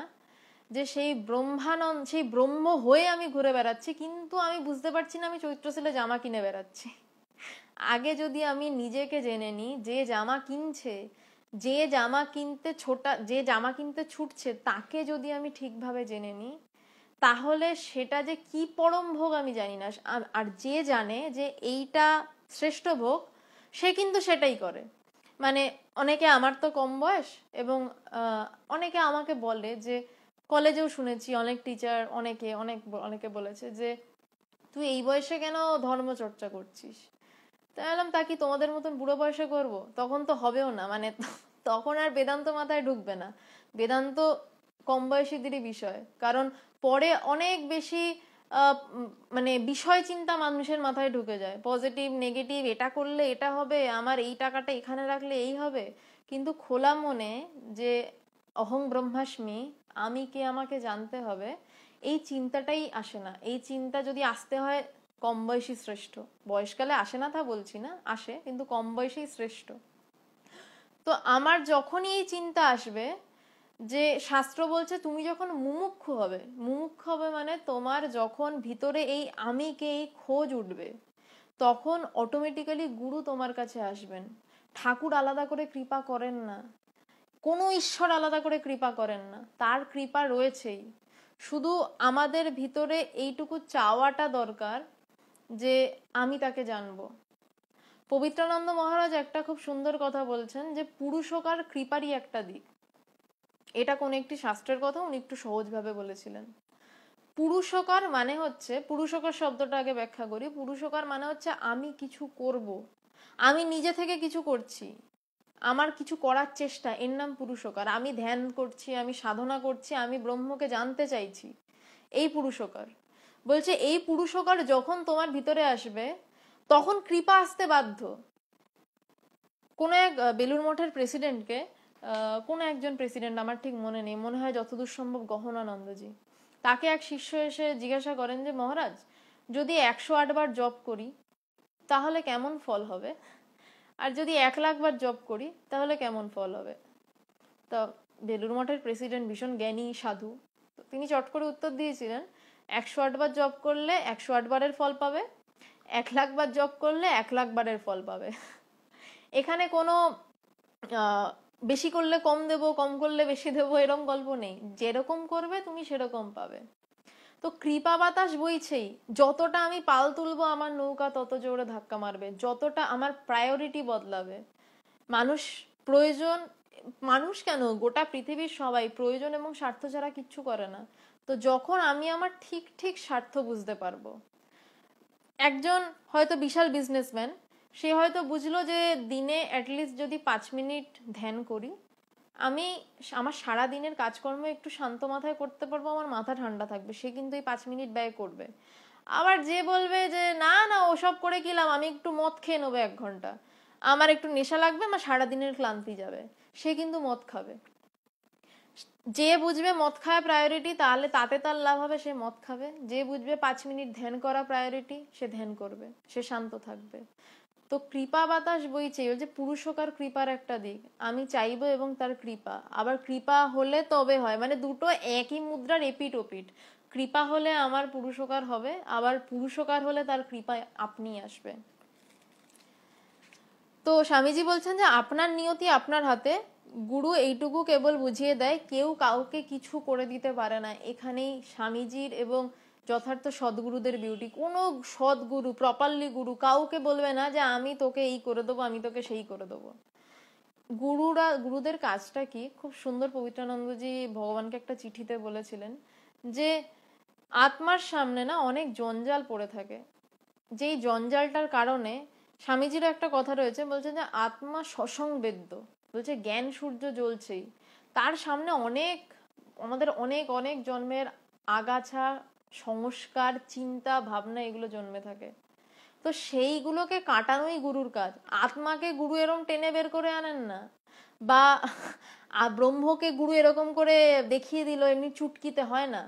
যে সেই ব্রহ্মানন্দ, সেই ব্রহ্ম হয়ে আমি ঘুরে বেড়াচ্ছি, কিন্তু আমি বুঝতে পারছি না আমি চৈত্র সেলে জামা কিনে বেড়াচ্ছি। আগে যদি আমি নিজেকে জেনে নিই, যে জামা কিনছে, যে জামা কিনতে যে জামা কিনতে ছুটছে, তাকে যদি আমি ঠিকভাবে জেনে নিই, তাহলে সেটা যে কি পরম ভোগ আমি জানি না। আর যে জানে যে এইটা শ্রেষ্ঠ ভোগ, সে কিন্তু সেটাই করে। মানে অনেকে, আমার তো কম বয়স, এবং অনেকে আমাকে বলে যে, কলেজেও শুনেছি অনেক টিচার, অনেকে বলেছে যে তুই এই বয়সে কেন ধর্ম চর্চা করছিস। তাই বললাম তা কি তোমাদের মতন বুড়ো বয়সে করব? তখন তো হবেও না, মানে তখন আর বেদান্ত মাথায় ঢুকবে না। বেদান্ত কম বয়সীদেরই বিষয়, কারণ পরে অনেক বেশি মানে বিষয় চিন্তা মানুষের মাথায় ঢুকে যায়, পজিটিভ নেগেটিভ, এটা করলে এটা হবে, আমার এই টাকাটা এখানে রাখলে এই হবে। কিন্তু খোলা মনে যে অহং ব্রহ্মাস্মি, আমি কে আমাকে জানতে হবে, এই চিন্তাটাই আসে না। এই চিন্তা যদি আসতে হয়, কম বয়সী শ্রেষ্ঠ। বয়সকালে আসে না তা বলছি না, আসে, কিন্তু কম বয়সেই শ্রেষ্ঠ। তো আমার যখনই এই চিন্তা আসবে যে শাস্ত্র বলছে তুমি যখন মুমুক্ষু হবে, মুমুক্ষু হবে মানে তোমার যখন ভিতরে এই আমিকে, এই খোঁজ উঠবে, তখন অটোমেটিক্যালি গুরু তোমার কাছে আসবেন। ঠাকুর আলাদা করে কৃপা করেন না, কোনো ঈশ্বর আলাদা করে কৃপা করেন না, তার কৃপা রয়েছেই। শুধু আমাদের ভিতরে এইটুকু চাওয়াটা দরকার যে আমি তাকে জানবো। পবিত্রানন্দ মহারাজ একটা খুব সুন্দর কথা বলছেন যে পুরুষকার কৃপারই একটা দিক। এটা কোন একটি শাস্ত্রের কথা উনি একটু সহজভাবে বলেছিলেন। পুরুষকার মানে হচ্ছে, পুরুষকার শব্দটা আগে ব্যাখ্যা করি। পুরুষকার মানে হচ্ছে আমি কিছু করব, আমি নিজে থেকে কিছু করছি, আমার কিছু করার চেষ্টা, এর নাম পুরুষকার। আমি ধ্যান করছি, আমি সাধনা করছি, আমি ব্রহ্মকে জানতে চাইছি, এই পুরুষকার। বলছে এই পুরুষকার যখন তোমার ভিতরে আসবে, তখন কৃপা আসতে বাধ্য। কোন এক বেলুর মঠের প্রেসিডেন্টকে, কোন একজন প্রেসিডেন্ট, আমার ঠিক মনে নেই, মনে হয় যতদূর সম্ভব গহনানন্দজি, তাকে এক শিষ্য এসে জিজ্ঞাসা করেন যে মহারাজ, যদি 108 বার জপ করি তাহলে কেমন ফল হবে, আর যদি 1,00,000 বার জপ করি তাহলে কেমন ফল হবে। তো বেলুর মঠের প্রেসিডেন্ট ভীষণ জ্ঞানী সাধু, তিনি চট করে উত্তর দিয়েছিলেন 108 বার জপ করলে 108 বারের ফল পাবে, 1,00,000 বার জপ করলে 1,00,000 বারের ফল পাবে। এখানে কোনো বেশি করলে কম দেব, কম করলে বেশি দেব, এরকম গল্প নেই। যেরকম করবে তুমি সেরকম পাবে। তো কৃপা বাতাস বইছেই, যতটা আমি পাল তুলবো আমার নৌকা তত জোরে ধাক্কা মারবে, যতটা আমার প্রায়োরিটি বদলাবে। মানুষ প্রয়োজন, মানুষ কেন, গোটা পৃথিবীর সবাই প্রয়োজন এবং স্বার্থ ছাড়া কিচ্ছু করে না। তো যখন আমি আমার ঠিক ঠিক স্বার্থ বুঝতে পারবো, একজন হয়তো বিশাল বিজনেসম্যান, সে হয়তো বুঝলো যে দিনে অ্যাটলিস্ট যদি 5 মিনিট ধ্যান করি, আমি আমার সারা দিনের কাজকর্ম একটু শান্ত মাথায় করতে পারবো, আমার মাথা ঠান্ডা থাকবে, সে কিন্তু এই 5 মিনিট ব্যয় করবে। আবার যে বলবে যে না না ওসব করে কি লাভ, আমি একটু মদ খেয়ে নেবো 1 ঘন্টা, আমার একটু নেশা লাগবে, আমার সারা দিনের ক্লান্তি যাবে, সে কিন্তু মদ খাবে। যে বুঝবে মদ খাওয়া প্রায়োরিটি, তাহলে তাতে তার লাভ হবে, সে মদ খাবে। যে বুঝবে 5 মিনিট ধ্যান করা প্রায়োরিটি, সে ধ্যান করবে, সে শান্ত থাকবে। তো কৃপা বাতাস বইছে, ওই যে পুরুষকার কৃপার একটা দিক, আমি চাইবো এবং তার কৃপা। আবার কৃপা হলে তবে হয়, মানে দুটো একই মুদ্রার এপিট ওপিট। কৃপা হলে আমার পুরুষকার হবে, আবার পুরুষকার হলে তার কৃপা আপনি আসবে। তো স্বামীজি বলছেন যে আপনার নিয়তি আপনার হাতে, গুরু এইটুকু কেবল বুঝিয়ে দেয়, কেউ কাউকে কিছু করে দিতে পারে না। এখানেই স্বামীজির এবং যথার্থ সদ্গুরুদের বিউটি। কোনো সদ্গুরু, প্রপারলি গুরু কাউকে বলবে না যে আমি তোকে এই করে দেবো, আমি তোকে সেই করে দেবো। গুরুদের কাজটা কি, খুব সুন্দর পবিত্রানন্দজি ভগবানকে একটা চিঠিতে বলেছিলেন যে আত্মার সামনে না অনেক জঞ্জাল পড়ে থাকে, যেই জঞ্জালটার কারণে স্বামীজিরও একটা কথা রয়েছে, বলছে যে আত্মা সসংবেদ্য, বলছে জ্ঞান সূর্য জ্বলছেই, তার সামনে অনেক আমাদের অনেক অনেক জন্মের আগাছা, সংস্কার, চিন্তা ভাবনা এগুলো জন্মে থাকে। তো সেইগুলোকে কাটানোই গুরুর কাজ। আত্মাকে গুরু এরকম টেনে বের করে আনেন না, বা ব্রহ্মকে গুরু এরকম করে দেখিয়ে দিল এমনি চুটকিতে, হয় না।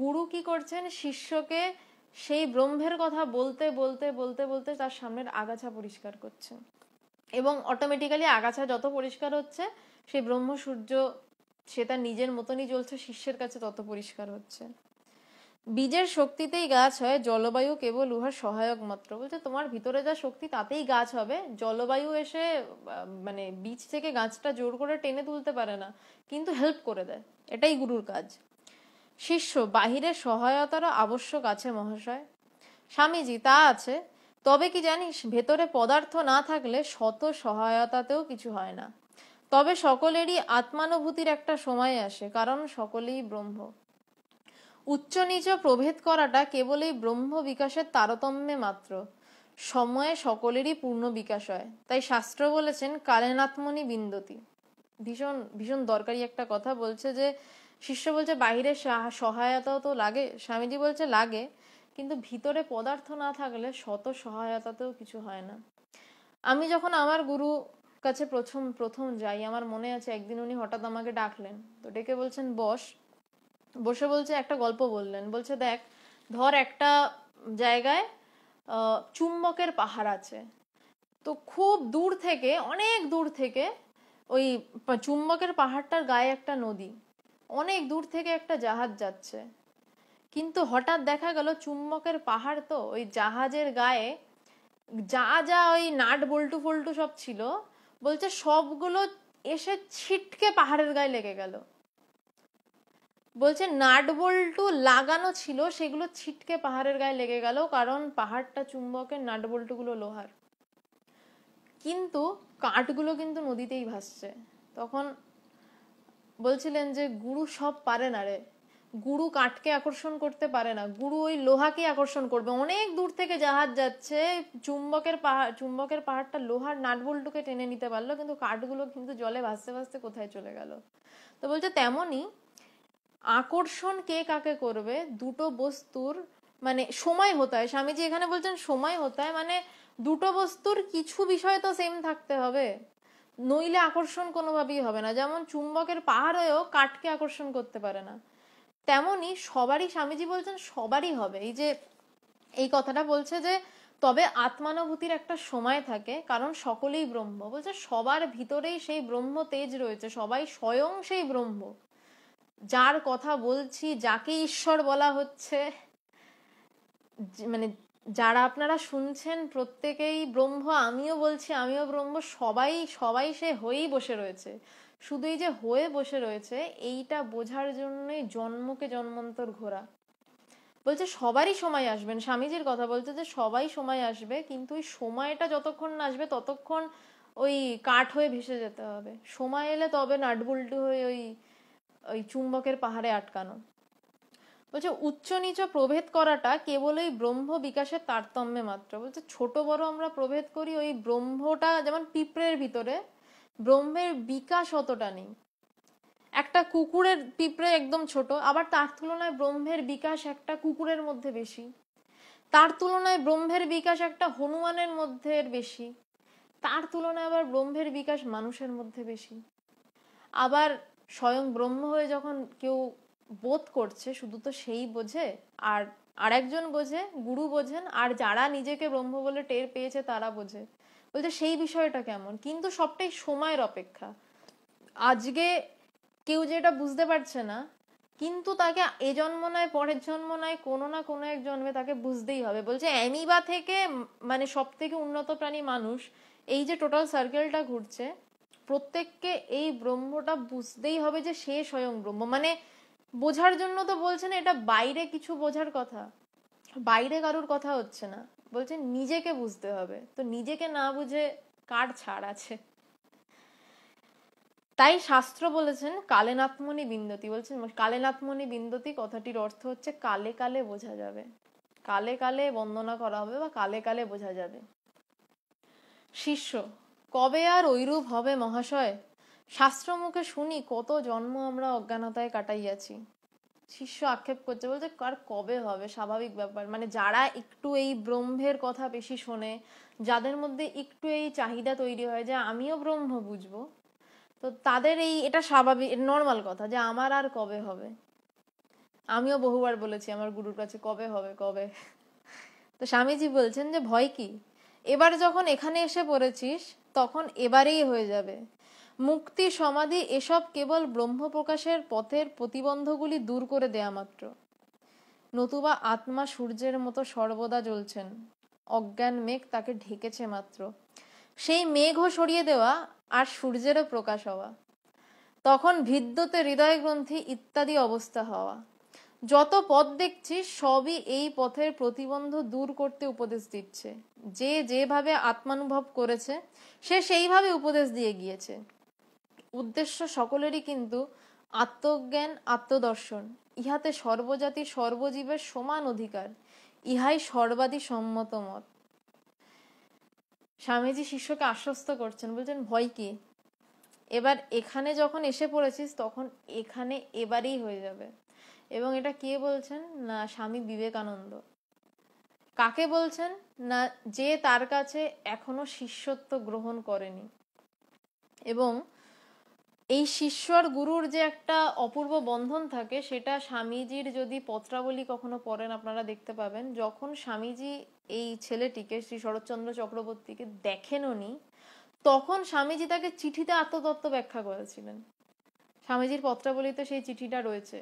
গুরু কি করছেন, শিষ্যকে সেই ব্রহ্মের কথা বলতে বলতে বলতে বলতে তার সামনের আগাছা পরিষ্কার করছেন, এবং অটোমেটিক্যালি আগাছা যত পরিষ্কার হচ্ছে, সেই ব্রহ্ম সূর্য সে তার নিজের মতনই জ্বলছে, শিষ্যের কাছে তত পরিষ্কার হচ্ছে। বীজের শক্তিতেই গাছ হয়, জলবায়ু কেবল উহার সহায়ক মাত্র। বলছে তোমার ভিতরে যা শক্তি তাতেই গাছ হবে, জলবায়ু এসে মানে বীজ থেকে গাছটা জোর করে টেনে তুলতে পারে না, কিন্তু হেল্প করে দেয়, এটাই গুরুর কাজ। শিষ্য, বাহিরের সহায়তারও আবশ্যক আছে মহাশয়। স্বামীজি, তা আছে, তবে কি জানিস, ভেতরে পদার্থ না থাকলে শত সহায়তাতেও কিছু হয় না। তবে সকলেরই আত্মানুভূতির একটা সময় আসে, কারণ সকলেই ব্রহ্ম। উচ্চ নিচ প্রভেদ করাটা কেবলই ব্রহ্ম বিকাশের তারতম্যে মাত্র, সময়ে সকলেরই পূর্ণ বিকাশ হয়। তাই শাস্ত্র বলেছেন কালেনাত্মনি বিন্দতি। ভীষণ ভীষণ দরকারি একটা কথা বলছে, যে শিষ্য বলছে বাহিরের সহায়তাও তো লাগে, স্বামীজি বলছে লাগে, কিন্তু ভিতরে পদার্থ না থাকলে শত সহায়তাতেও কিছু হয় না। আমি যখন আমার গুরু কাছে প্রথম প্রথম যাই, আমার মনে আছে একদিন উনি হঠাৎ আমাকে ডাকলেন, তো ডেকে বলছেন বস, বসে বলছে একটা গল্প বললেন, বলছে দেখ, ধর একটা জায়গায় চুম্বকের পাহাড় আছে, তো খুব দূর থেকে, অনেক দূর থেকে ওই চুম্বকের পাহাড়টার গায়ে একটা নদী, অনেক দূর থেকে একটা জাহাজ যাচ্ছে, কিন্তু হঠাৎ দেখা গেল চুম্বকের পাহাড় তো ওই জাহাজের গায়ে যা যা ওই নাট বল্টু ফল্টু সব ছিল, বলছে সবগুলো এসে ছিটকে পাহাড়ের গায়ে লেগে গেল। বলছে নাট বল্টু লাগানো ছিল, সেগুলো ছিটকে পাহাড়ের গায়ে লেগে গেল, কারণ পাহাড়টা চুম্বকের, নাট বল্টুগুলো লোহার, কিন্তু কাঠগুলো কিন্তু নদীতেই ভাসছে। তখন বলছিলেন যে গুরু সব পারে না রে, গুরু কাঠকে আকর্ষণ করতে পারে না, গুরু ওই লোহাকে আকর্ষণ করবে। অনেক দূর থেকে জাহাজ যাচ্ছে, চুম্বকের পাহাড়টা লোহার, নাট বল্টুকে টেনে নিতে পারলো, কিন্তু কাঠগুলো কিন্তু জলে ভাসতে ভাসতে কোথায় চলে গেল। তো বলছে তেমনি আকর্ষণ কে কাকে করবে, দুটো বস্তুর মানে সময় হতে হয়। স্বামীজি এখানে বলছেন সময় হতে হয়, মানে দুটো বস্তুর কিছু বিষয় তো সেম থাকতে হবে, নইলে আকর্ষণ কোনোভাবেই হবে না। যেমন চুম্বকের পাহাড়েও কাঠকে আকর্ষণ করতে পারে না, তেমনি সবারই, স্বামীজি বলছেন সবারই হবে। এই যে এই কথাটা বলছে যে তবে আত্মানুভূতির একটা সময় থাকে, কারণ সকলেই ব্রহ্ম। বলছে সবার ভিতরেই সেই ব্রহ্ম তেজ রয়েছে, সবাই স্বয়ং সেই ব্রহ্ম। যার কথা বলছি, যাকে ঈশ্বর বলা হচ্ছে, মানে যারা আপনারা শুনছেন প্রত্যেকেই ব্রহ্ম, আমিও বলছি আমিও ব্রহ্ম, সবাই সবাই সে হয়েই বসে রয়েছে। শুধু এই যে হয়ে বসে রয়েছে, এইটা বোঝার জন্যই জন্মকে জন্মান্তর ঘোরা। বলছে সবারই সময় আসবেন, স্বামীজির কথা বলছে যে সবাই সময় আসবে, কিন্তু ওই সময়টা যতক্ষণ না আসবে ততক্ষণ ওই কাঠ হয়ে ভেসে যেতে হবে। সময় এলে তবে নাটবল্টু হয়ে ওই ওই চুম্বকের পাহাড়ে আটকানো। বলছে উচ্চ নিচ প্রভেদ করাটা কেবলই ব্রহ্ম বিকাশের তারতম্যে মাত্র। বলছে ছোট বড় আমরা প্রভেদ করি, ওই ব্রহ্মটা যেমন পিঁপড়ের ভিতরে, ব্রহ্মের বিকাশ অতটা নেই। একটা কুকুরের পিঁপড়ে একদম ছোট, আবার তার তুলনায় ব্রহ্মের বিকাশ একটা কুকুরের মধ্যে বেশি, তার তুলনায় ব্রহ্মের বিকাশ একটা হনুমানের মধ্যে বেশি, তার তুলনায় আবার ব্রহ্মের বিকাশ মানুষের মধ্যে বেশি। আবার স্বয়ং ব্রহ্ম হয়ে যখন কেউ বোধ করছে, শুধু তো সেই বোঝে, আর আরেকজন বোঝে, গুরু বোঝেন, আর যারা নিজেকে ব্রহ্ম বলে টের পেয়েছে তারা বোঝে। বলছে সেই বিষয়টা কেমন, কিন্তু সবটাই সময়ের অপেক্ষা। আজকে কেউ যেটা বুঝতে পারছে না, কিন্তু তাকে এ জন্ম নয় পরের জন্ম নয় কোনো না কোনো এক জন্মে তাকে বুঝতেই হবে। বলছে অ্যামিবা থেকে মানে সব থেকে উন্নত প্রাণী মানুষ, এই যে টোটাল সার্কেলটা ঘুরছে, প্রত্যেককে এই ব্রহ্মটা বুঝতেই হবে যে সে স্বয়ং ব্রহ্ম। মানে বোঝার জন্য তো বলছে না এটা বাইরে কিছু বোঝার কথা, বাইরে কারুর কথা হচ্ছে না, বলছে নিজেকে বুঝতে হবে। তো নিজেকে না বুঝে কার ছাড় আছে? তাই শাস্ত্র বলেছেন কালেনাত্মনি বিন্দতি, বলছেন কালেনাত্মনি বিন্দতি কথাটির অর্থ হচ্ছে কালে কালে বোঝা যাবে, কালে কালে বন্দনা করা হবে বা কালে কালে বোঝা যাবে। শিষ্য, কবে আর ঐরূপ হবে মহাশয়? শাস্ত্র মুখে শুনি কত জন্ম আমরা অজ্ঞানতায় কাটাইয়াছি। শিষ্য আক্ষেপ করছে, বলছে আর কবে হবে, স্বাভাবিক ব্যাপার। মানে যারা একটু এই ব্রহ্মের কথা বেশি শোনে, যাদের মধ্যে একটু এই চাহিদা তৈরি হয় যে আমিও ব্রহ্ম বুঝবো, তো তাদের এটা স্বাভাবিক নর্মাল কথা যে আমার আর কবে হবে। আমিও বহুবার বলেছি আমার গুরুর কাছে কবে হবে কবে। তো স্বামীজি বলছেন যে ভয় কি, এবার যখন এখানে এসে পড়েছিস তখন এবারেই হয়ে যাবে। মুক্তি সমাধি এসব কেবল ব্রহ্ম প্রকাশের পথের প্রতিবন্ধগুলি দূর করে দেয়া মাত্র, নতুবা আত্মা সূর্যের মতো সর্বদা জ্বলছেন, অজ্ঞান মেঘ তাকে ঢেকেছে মাত্র। সেই মেঘও সরিয়ে দেওয়া আর সূর্যেরও প্রকাশ হওয়া, তখন ভিদ্যতে হৃদয় গ্রন্থি ইত্যাদি অবস্থা হওয়া। যত পথ দেখছি সবই এই পথের প্রতিবন্ধ দূর করতে উপদেশ দিচ্ছে। যে যেভাবে আত্মানুভব করেছে সে সেইভাবে উপদেশ দিয়ে গিয়েছে। উদ্দেশ্য সকলেরই কিন্তু আত্মজ্ঞান আত্মদর্শন, ইহাতে সর্বজাতি সর্বজীবের সমান অধিকার, ইহাই সর্বাদি সম্মত মত। স্বামীজি শিষ্যকে আশ্বস্ত করছেন, বলছেন ভয় কি, এবার এখানে যখন এসে পড়েছিস তখন এখানে এবারেই হয়ে যাবে। এবং এটা কে বলছেন না, স্বামী বিবেকানন্দ। কাকে বলছেন না, যে তার কাছে এখনো শিষ্যত্ব গ্রহণ করেনি। এবং এই শিষ্য আর গুরুর যে একটা অপূর্ব বন্ধন থাকে, সেটা স্বামীজির যদি পত্রাবলী কখনো পড়েন আপনারা দেখতে পাবেন। যখন স্বামীজি এই ছেলেটিকে শ্রী শরৎচন্দ্র চক্রবর্তীকে দেখেননি, তখন স্বামীজি তাকে চিঠিতে আত্মতত্ত্ব ব্যাখ্যা করেছিলেন। স্বামীজির পত্রাবলীতে সেই চিঠিটা রয়েছে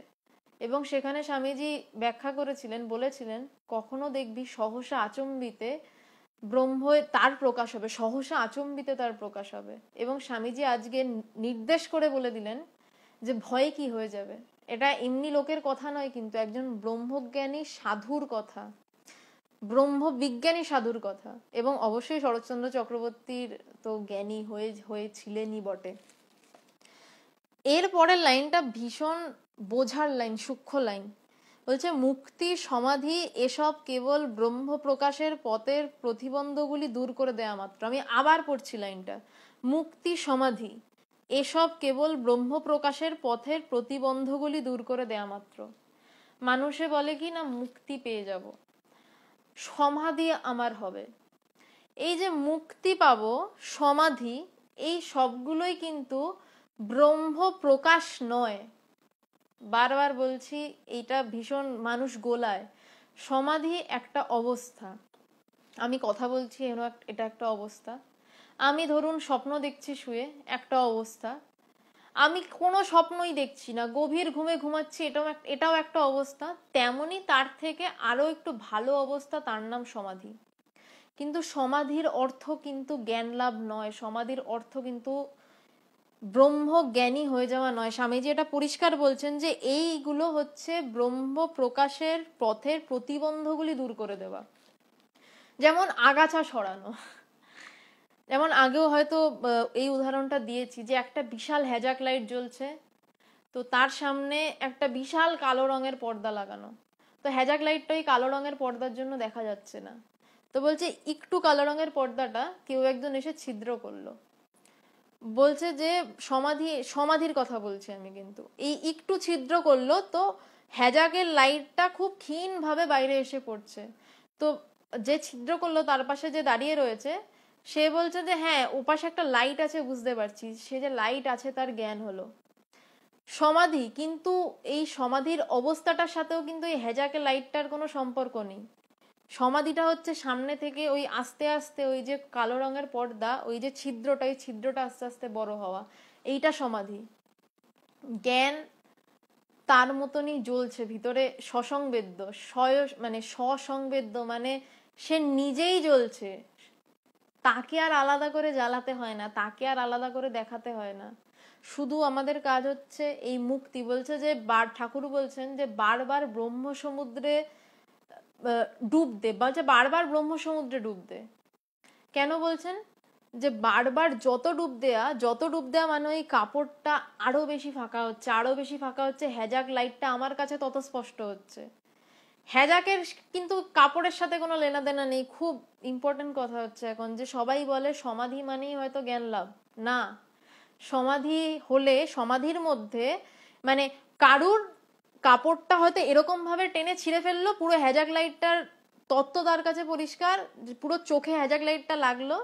এবং সেখানে স্বামীজি ব্যাখ্যা করেছিলেন, বলেছিলেন কখনো দেখবি সহসা আচম্বিতে ব্রহ্ম তার প্রকাশ হবে, সহসা আচম্বিতে তার প্রকাশ হবে। এবং স্বামীজি আজকে নির্দেশ করে বলে দিলেন যে ভয়ে কি হয়ে যাবে। এটা এমনি লোকের কথা নয়, কিন্তু একজন ব্রহ্মজ্ঞানী সাধুর কথা, ব্রহ্মবিজ্ঞানী সাধুর কথা। এবং অবশ্যই শরৎচন্দ্র চক্রবর্তীর তো জ্ঞানী হয়েছিলেনই বটে। এর পরের লাইনটা ভীষণ বোঝার লাইন, সূক্ষ্ম লাইন। বলছে মুক্তি সমাধি এসব কেবল ব্রহ্ম প্রকাশের পথের প্রতিবন্ধগুলি দূর করে দেয়া মাত্র। আমি আবার পড়ছি লাইনটা, মুক্তি সমাধি এসব কেবল ব্রহ্ম প্রকাশের পথের প্রতিবন্ধগুলি দূর করে দেয়া মাত্র। মানুষে বলে কি না মুক্তি পেয়ে যাব, সমাধি আমার হবে। এই যে মুক্তি পাবো, সমাধি, এই সবগুলোই কিন্তু ব্রহ্ম প্রকাশ নয়। বারবার বলছি, এইটা ভীষণ মানুষ গোলায়। সমাধি একটা অবস্থা, আমি কথা বলছি এটা একটা অবস্থা। আমি ধরুন স্বপ্ন দেখছি শুয়ে, একটা অবস্থা। আমি কোনো স্বপ্নই দেখছি না, গভীর ঘুমে ঘুমাচ্ছি, এটাও একটা অবস্থা। তেমনি তার থেকে আরো একটু ভালো অবস্থা, তার নাম সমাধি। কিন্তু সমাধির অর্থ কিন্তু জ্ঞান লাভ নয়, সমাধির অর্থ কিন্তু ব্রহ্ম জ্ঞানী হয়ে যাওয়া নয়। স্বামীজি এটা পরিষ্কার বলছেন যে এইগুলো হচ্ছে ব্রহ্ম প্রকাশের পথের প্রতিবন্ধগুলি দূর করে দেওয়া। যেমন আগাছা সরানো, যেমন আগেও হয়তো এই উদাহরণটা দিয়েছি যে একটা বিশাল হ্যাজাক লাইট জ্বলছে, তো তার সামনে একটা বিশাল কালো রঙের পর্দা লাগানো। তো হ্যাজাক লাইটটা ওই কালো রঙের পর্দার জন্য দেখা যাচ্ছে না। তো বলছে একটু কালো রঙের পর্দাটা কেউ একজন এসে ছিদ্র করলো। বলছে যে সমাধির কথা বলছি আমি, কিন্তু এই একটু ছিদ্র করলো তো হ্যাজাকের লাইটটা খুব ক্ষীণ ভাবে বাইরে এসে পড়ছে। তো যে ছিদ্র করলো তার পাশে যে দাঁড়িয়ে রয়েছে সে বলছে যে হ্যাঁ ওপাশে একটা লাইট আছে, বুঝতে পারছি, সে যে লাইট আছে তার জ্ঞান হলো। সমাধি, কিন্তু এই সমাধির অবস্থাটার সাথেও কিন্তু এই হ্যাজাকের লাইটটার কোনো সম্পর্ক নেই। সমাধিটা হচ্ছে সামনে থেকে ওই আস্তে আস্তে ওই যে কালো রঙের পর্দা, ওই যে ছিদ্রটা, ওই ছিদ্রটা আস্তে আস্তে বড় হওয়া, এইটা সমাধি। জ্ঞান তার মতনই জ্বলছে ভিতরে, সসংবেদ্য, মানে সসংবেদ্য, মানে সে নিজেই জ্বলছে, তাকে আর আলাদা করে জ্বালাতে হয় না, তাকে আর আলাদা করে দেখাতে হয় না। শুধু আমাদের কাজ হচ্ছে এই মুক্তি। বলছে যে ঠাকুর বলছেন যে বারবার ব্রহ্ম সমুদ্রে ডুব দে, বলছে বারবার ব্রহ্ম সমুদ্রে ডুব দে। কেন বলছেন যে বারবার যত ডুব দেয়া মানে ওই কাপড়টা আরো বেশি ফাঁকা হচ্ছে, আরো বেশি ফাঁকা হচ্ছে, হ্যাজাক লাইটটা আমার কাছে তত স্পষ্ট হচ্ছে। হ্যাজাকের কিন্তু কাপড়ের সাথে কোনো লেনাদেনা নেই। খুব ইম্পর্টেন্ট কথা হচ্ছে এখন, যে সবাই বলে সমাধি মানেই হয়তো জ্ঞান লাভ। না, সমাধি হলে সমাধির মধ্যে মানে কারুর কাপড়টা হয়তো এরকম ভাবে টেনে ছিঁড়ে ফেললো, পুরো হ্যাজাক লাইটটার তত্ত্ব তার কাছে পরিষ্কার, পুরো চোখে হ্যাজাক লাইটটা লাগলো,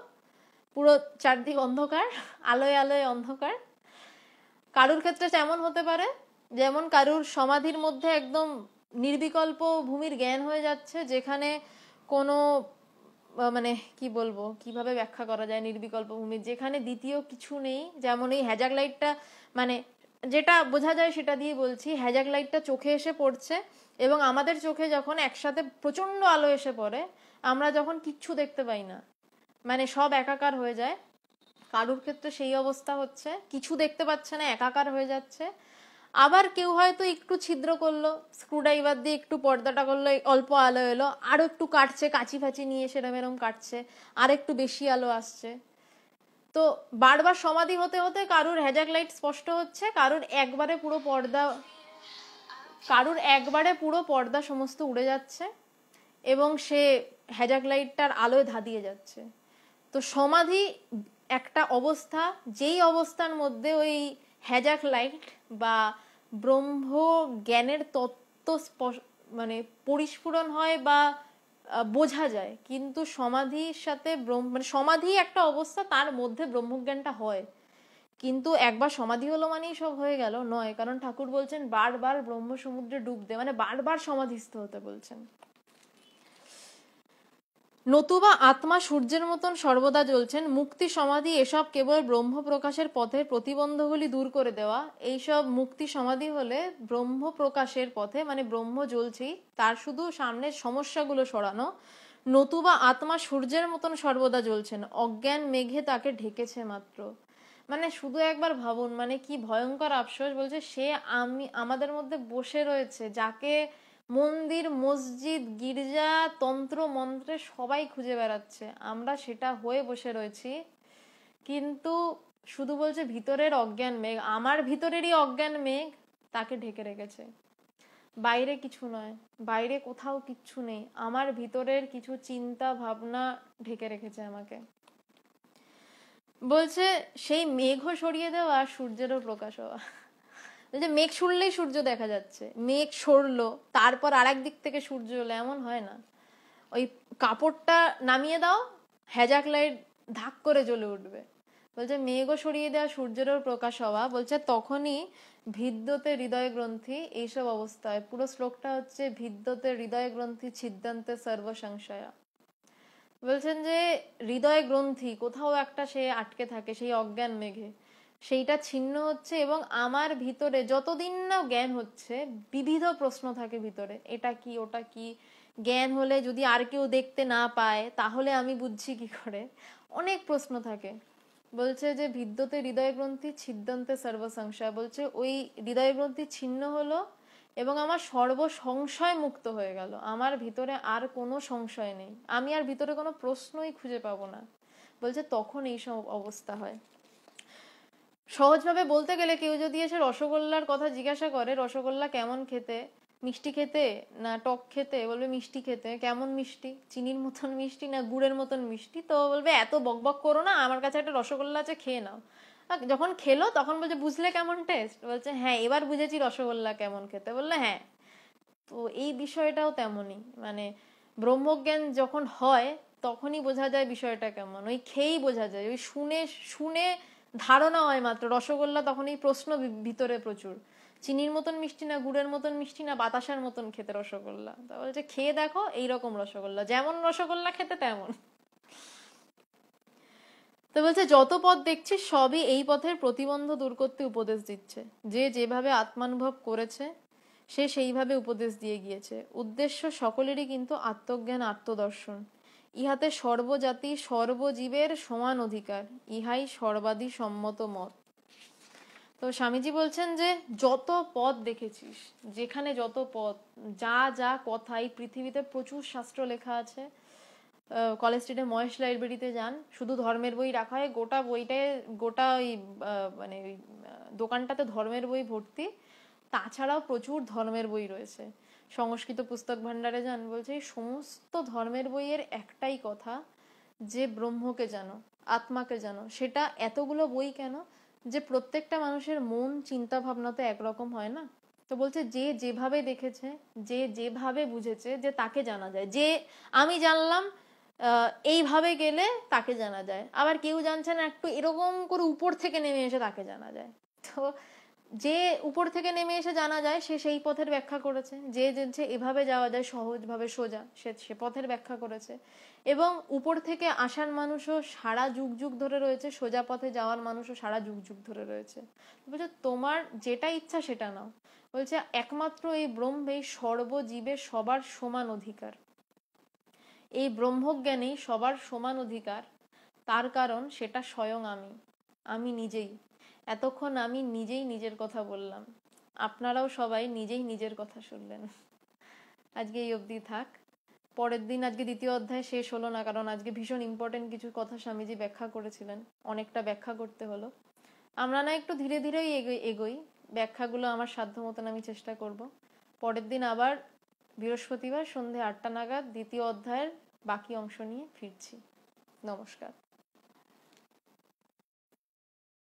পুরো চারদিক অন্ধকার, আলোয় আলোয় অন্ধকার। কারুর ক্ষেত্রে তেমন হতে পারে, যেমন কারুর সমাধির মধ্যে একদম নির্বিকল্প ভূমির জ্ঞান হয়ে যাচ্ছে, যেখানে কোনো মানে কি বলবো, কিভাবে ব্যাখ্যা করা যায় নির্বিকল্প ভূমির, যেখানে দ্বিতীয় কিছু নেই। যেমন এই হ্যাজাক লাইটটা, মানে যেটা বোঝা যায় সেটা দিয়ে বলছি, হ্যাজাক লাইটটা চোখে এসে পড়ছে এবং আমাদের চোখে যখন একসাথে প্রচন্ড আলো এসে পড়ে, আমরা যখন কিচ্ছু দেখতে পাই না, মানে সব একাকার হয়ে যায়। কারুর ক্ষেত্রে সেই অবস্থা হচ্ছে, কিছু দেখতে পাচ্ছে না, একাকার হয়ে যাচ্ছে। আবার কেউ হয়তো একটু ছিদ্র করলো, স্ক্রুড্রাইভার দিয়ে একটু পর্দাটা করলো, অল্প আলো এলো, আরো একটু কাটছে, কাঁচি ফাঁচি নিয়ে সেরম এরম কাটছে, আর একটু বেশি আলো আসছে। তো বারবার সমাধি হতে হতে কারুর হ্যাজাক লাইট স্পষ্ট হচ্ছে, কারুর একবারে পুরো পর্দা সমস্ত উড়ে যাচ্ছে এবং সে হ্যাজাক লাইটটার আলোয় ধাঁধিয়ে যাচ্ছে। তো সমাধি একটা অবস্থা, যেই অবস্থার মধ্যে ওই হ্যাজাক লাইট বা ব্রহ্ম জ্ঞানের তত্ত্ব মানে পরিস্ফুরণ হয় বা বোঝা যায়। কিন্তু সমাধির সাথে মানে সমাধি একটা অবস্থা, তার মধ্যে ব্রহ্মজ্ঞানটা হয়। কিন্তু একবার সমাধি হলো মানেই সব হয়ে গেল নয়, কারণ ঠাকুর বলছেন বারবার ব্রহ্ম সমুদ্রে ডুব দে, মানে বারবার সমাধিস্থ হতে বলছেন। নতুবা আত্মা সূর্যের মতন সর্বদা জ্বলছেন। মুক্তি সমাধি এসব কেবল ব্রহ্ম প্রকাশের পথে প্রতিবন্ধগুলি দূর করে দেওয়া। এইসব মুক্তি সমাধি হলে ব্রহ্ম প্রকাশের পথে, মানে ব্রহ্ম জ্বলছেই, তার শুধু সামনের সমস্যাগুলো সরানো। নতুবা আত্মা সূর্যের মতন সর্বদা জ্বলছেন, অজ্ঞান মেঘে তাকে ঢেকেছে মাত্র। মানে শুধু একবার ভাবুন, মানে কি ভয়ঙ্কর আফসোস। বলছে সে আমাদের মধ্যে বসে রয়েছে, যাকে মন্দির, মসজিদ, গির্জা, তন্ত্র মন্ত্রে সবাই খুঁজে বেড়াচ্ছে, আমরা সেটা হয়ে বসে রয়েছি। কিন্তু শুধু বলছে ভিতরের অজ্ঞান মেঘ, আমার ভিতরেরই অজ্ঞান মেঘ তাকে ঢেকে রেখেছে। বাইরে কিছু নয়, বাইরে কোথাও কিচ্ছু নেই, আমার ভিতরের কিছু চিন্তা ভাবনা ঢেকে রেখেছে আমাকে। বলছে সেই মেঘও সরিয়ে দেওয়া, সূর্যেরও প্রকাশ হওয়া। যে মেঘ সরলেই সূর্য দেখা যাচ্ছে, মেঘ সরলো তারপর আর এক দিক থেকে সূর্য এলো, এমন হয় না। ওই কাপড়টা নামিয়ে দাও, হ্যাজাক লাইট ধাক করে জ্বলে উঠবে। বলছে মেঘও সরিয়ে দেওয়া, সূর্যেরও প্রকাশ হওয়া। বলছে তখনই ভিদ্যতে হৃদয় গ্রন্থি, এইসব অবস্থায় পুরো শ্লোকটা হচ্ছে ভিদ্যতে হৃদয় গ্রন্থি ছিদ্যন্তে সর্ব সংশয়া। বলছেন যে হৃদয় গ্রন্থি কোথাও একটা সে আটকে থাকে সেই অজ্ঞান মেঘে, সেইটা ছিন্ন হচ্ছে এবং আমার ভিতরে যতদিন না জ্ঞান হচ্ছে বিবিধ প্রশ্ন থাকে ভিতরে, এটা কি ওটা কি। জ্ঞান হলে যদি আর কেউ দেখতে না পায় তাহলে আমি বুঝছি কি করে, অনেক প্রশ্ন থাকে। বলছে যে ভিদ্যতে হৃদয় গ্রন্থি ছিদ্যন্তে সর্ব সংশয়। বলছে ওই হৃদয় গ্রন্থি ছিন্ন হলো এবং আমার সর্ব সংশয় মুক্ত হয়ে গেল, আমার ভিতরে আর কোনো সংশয় নেই, আমি আর ভিতরে কোনো প্রশ্নই খুঁজে পাবো না। বলছে তখন এইসব অবস্থা হয়। সহজভাবে বলতে গেলে কেউ যদি এসে রসগোল্লার কথা জিজ্ঞাসা করে, রসগোল্লা কেমন খেতে, মিষ্টি খেতে না টক খেতে, বলবে মিষ্টি খেতে। কেমন মিষ্টি, চিনির মতন মিষ্টি না গুড়ের মতন মিষ্টি? তো বলবে এত বকবক করো না, আমার কাছে একটা রসগোল্লা আছে, খেয়ে নাও। যখন খেলো তখন বলছে বুঝলে কেমন টেস্ট? বলছে হ্যাঁ এবার বুঝেছি রসগোল্লা কেমন খেতে। বললে হ্যাঁ। তো এই বিষয়টাও তেমনই, মানে ব্রহ্মজ্ঞান যখন হয় তখনই বোঝা যায় বিষয়টা কেমন, ওই খেয়েই বোঝা যায়, ওই শুনে শুনে ধারণা হয় মাত্র। রসগোল্লা তখন এই প্রশ্ন ভিতরে প্রচুর, চিনির মতন মিষ্টি না গুড়ের মতন মিষ্টি না বাতাসার মতন খেতে রসগোল্লা? তা বলছে খেয়ে দেখো এইরকম রসগোল্লা, যেমন রসগোল্লা খেতে তেমন। তো বলছে যত পথ দেখছিস সবই এই পথের প্রতিবন্ধ দূর করতে উপদেশ দিচ্ছে। যে যেভাবে আত্মানুভব করেছে সে সেইভাবে উপদেশ দিয়ে গিয়েছে। উদ্দেশ্য সকলেরই কিন্তু আত্মজ্ঞান, আত্মদর্শন। ইহাতে সর্বজাতি সর্বজীবের সমান অধিকার, ইহাই সর্বাদি সম্মত মত। তো স্বামীজি বলছেন যে যত পথ দেখেছিস, যেখানে যত পথ, যা যা কথা, এই পৃথিবীতে প্রচুর শাস্ত্র লেখা আছে, কলেজ স্ট্রিটে মহেশ লাইব্রেরিতে যান, শুধু ধর্মের বই রাখা হয়, গোটা বইটায় গোটা ওই মানে ওই দোকানটাতে ধর্মের বই ভর্তি। তাছাড়াও প্রচুর ধর্মের বই রয়েছে। সংস্কৃত পুস্তক ভাণ্ডারে যান, বলছে এই সমস্ত ধর্মের বইয়ের একটাই কথা, যে ব্রহ্মকে জানো, আত্মাকে জানো। সেটা এতগুলো বই কেন? যে প্রত্যেকটা মানুষের মন চিন্তা ভাবনা তো একরকম হয় না। তো বলছে যে যেভাবে দেখেছে, যে যেভাবে বুঝেছে, যে তাকে জানা যায়। যে আমি জানলাম এইভাবে গেলে তাকে জানা যায়, আবার কেউ জানছে না একটু এরকম করে উপর থেকে নেমে এসে তাকে জানা যায়। তো যে উপর থেকে নেমে এসে জানা যায় সে সেই পথের ব্যাখ্যা করেছে, যে যে এভাবে যাওয়া যায় সহজভাবে সোজা, সে পথের ব্যাখ্যা করেছে। এবং উপর থেকে আসার মানুষও সারা যুগ যুগ ধরে রয়েছে, সোজা পথে যাওয়ার মানুষও সারা যুগ যুগ ধরে রয়েছে। বলছে তোমার যেটা ইচ্ছা সেটা নাও। বলছে একমাত্র এই ব্রহ্মেই সর্বজীবের সবার সমান অধিকার। এই ব্রহ্মজ্ঞানেই সবার সমান অধিকার। তার কারণ সেটা স্বয়ং আমি নিজেই। এতক্ষণ আমি নিজেই নিজের কথা বললাম, আপনারাও সবাই নিজেই নিজের কথা শুনলেন। আজকে এই অবধি থাক। পরের দিন আজকে দ্বিতীয় অধ্যায় শেষ হলো না, কারণ আজকে ভীষণ ইম্পর্টেন্ট কিছু কথা স্বামীজি ব্যাখ্যা করেছিলেন, অনেকটা ব্যাখ্যা করতে হলো। আমরা না একটু ধীরে ধীরেই এগোই, ব্যাখ্যাগুলো আমার সাধ্য মতন আমি চেষ্টা করব। পরের দিন আবার বৃহস্পতিবার সন্ধে 8টা নাগাদ দ্বিতীয় অধ্যায়ের বাকি অংশ নিয়ে ফিরছি। নমস্কার।